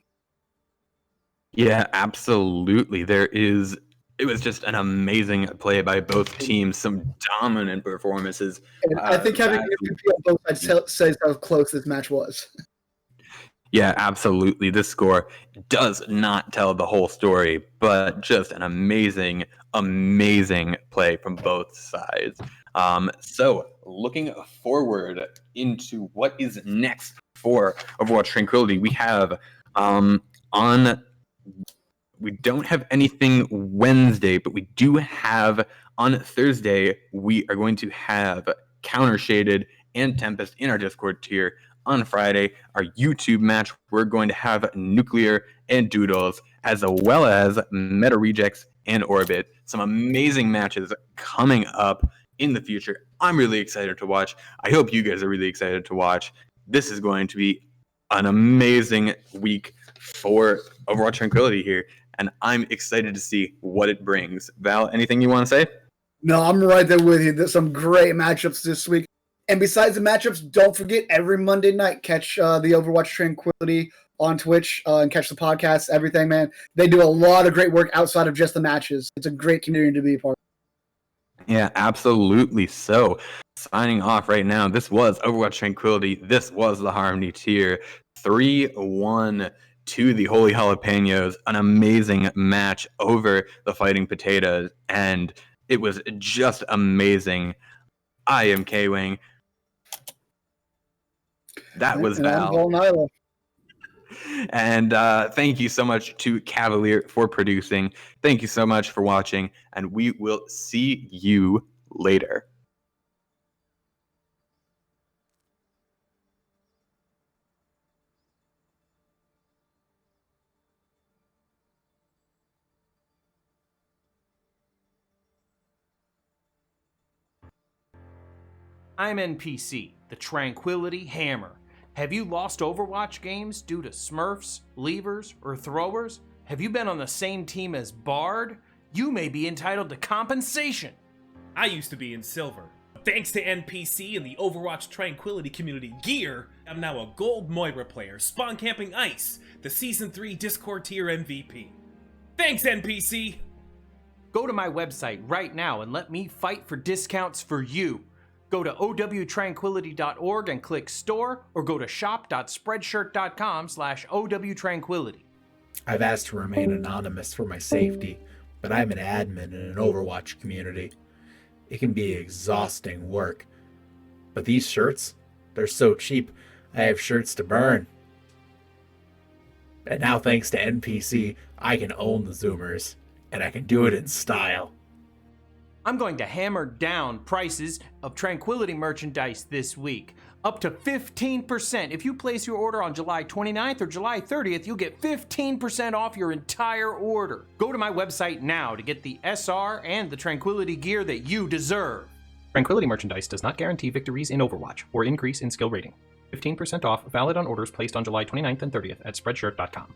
Yeah, absolutely. It was just an amazing play by both teams. Some dominant performances. And I think having an MVP on both sides says how close this match was. Yeah, absolutely. This score does not tell the whole story, but just an amazing, amazing play from both sides. So, looking forward into what is next for Overwatch Tranquility, we have we don't have anything Wednesday, but we do have on Thursday, we are going to have Counter Shaded and Tempest in our Discord tier. On Friday, our YouTube match, we're going to have Nuclear and Doodles, as well as Meta Rejects and Orbit. Some amazing matches coming up in the future. I'm really excited to watch. I hope you guys are really excited to watch. This is going to be an amazing week for Overwatch Tranquility here, and I'm excited to see what it brings. Val, anything you want to say? No, I'm right there with you. There's some great matchups this week. And besides the matchups, don't forget every Monday night, catch the Overwatch Tranquility on Twitch and catch the podcast, everything, man. They do a lot of great work outside of just the matches. It's a great community to be a part of. Yeah, absolutely. So, signing off right now, this was Overwatch Tranquility. This was the Harmony tier. 3-1 to the Holy Jalapenos. An amazing match over the Fighting Potatoes, and it was just amazing. I am K-Wing. That was Val. I'm Nyla. And thank you so much to Cavalier for producing. Thank you so much for watching, and we will see you later. I'm NPC, the Tranquility Hammer. Have you lost Overwatch games due to smurfs, leavers, or throwers? Have you been on the same team as Bard? You may be entitled to compensation. I used to be in silver. Thanks to NPC and the Overwatch Tranquility community Gear, I'm now a gold Moira player, spawn camping Ice, the Season 3 Discord tier MVP. Thanks, NPC! Go to my website right now and let me fight for discounts for you. Go to owtranquility.org and click store, or go to shop.spreadshirt.com/owtranquility. I've asked to remain anonymous for my safety, but I'm an admin in an Overwatch community. It can be exhausting work. But these shirts, they're so cheap, I have shirts to burn. And now thanks to NPC, I can own the Zoomers, and I can do it in style. I'm going to hammer down prices of Tranquility merchandise this week. Up to 15%. If you place your order on July 29th or July 30th, you'll get 15% off your entire order. Go to my website now to get the SR and the Tranquility gear that you deserve. Tranquility merchandise does not guarantee victories in Overwatch or increase in skill rating. 15% off, valid on orders placed on July 29th and 30th at Spreadshirt.com.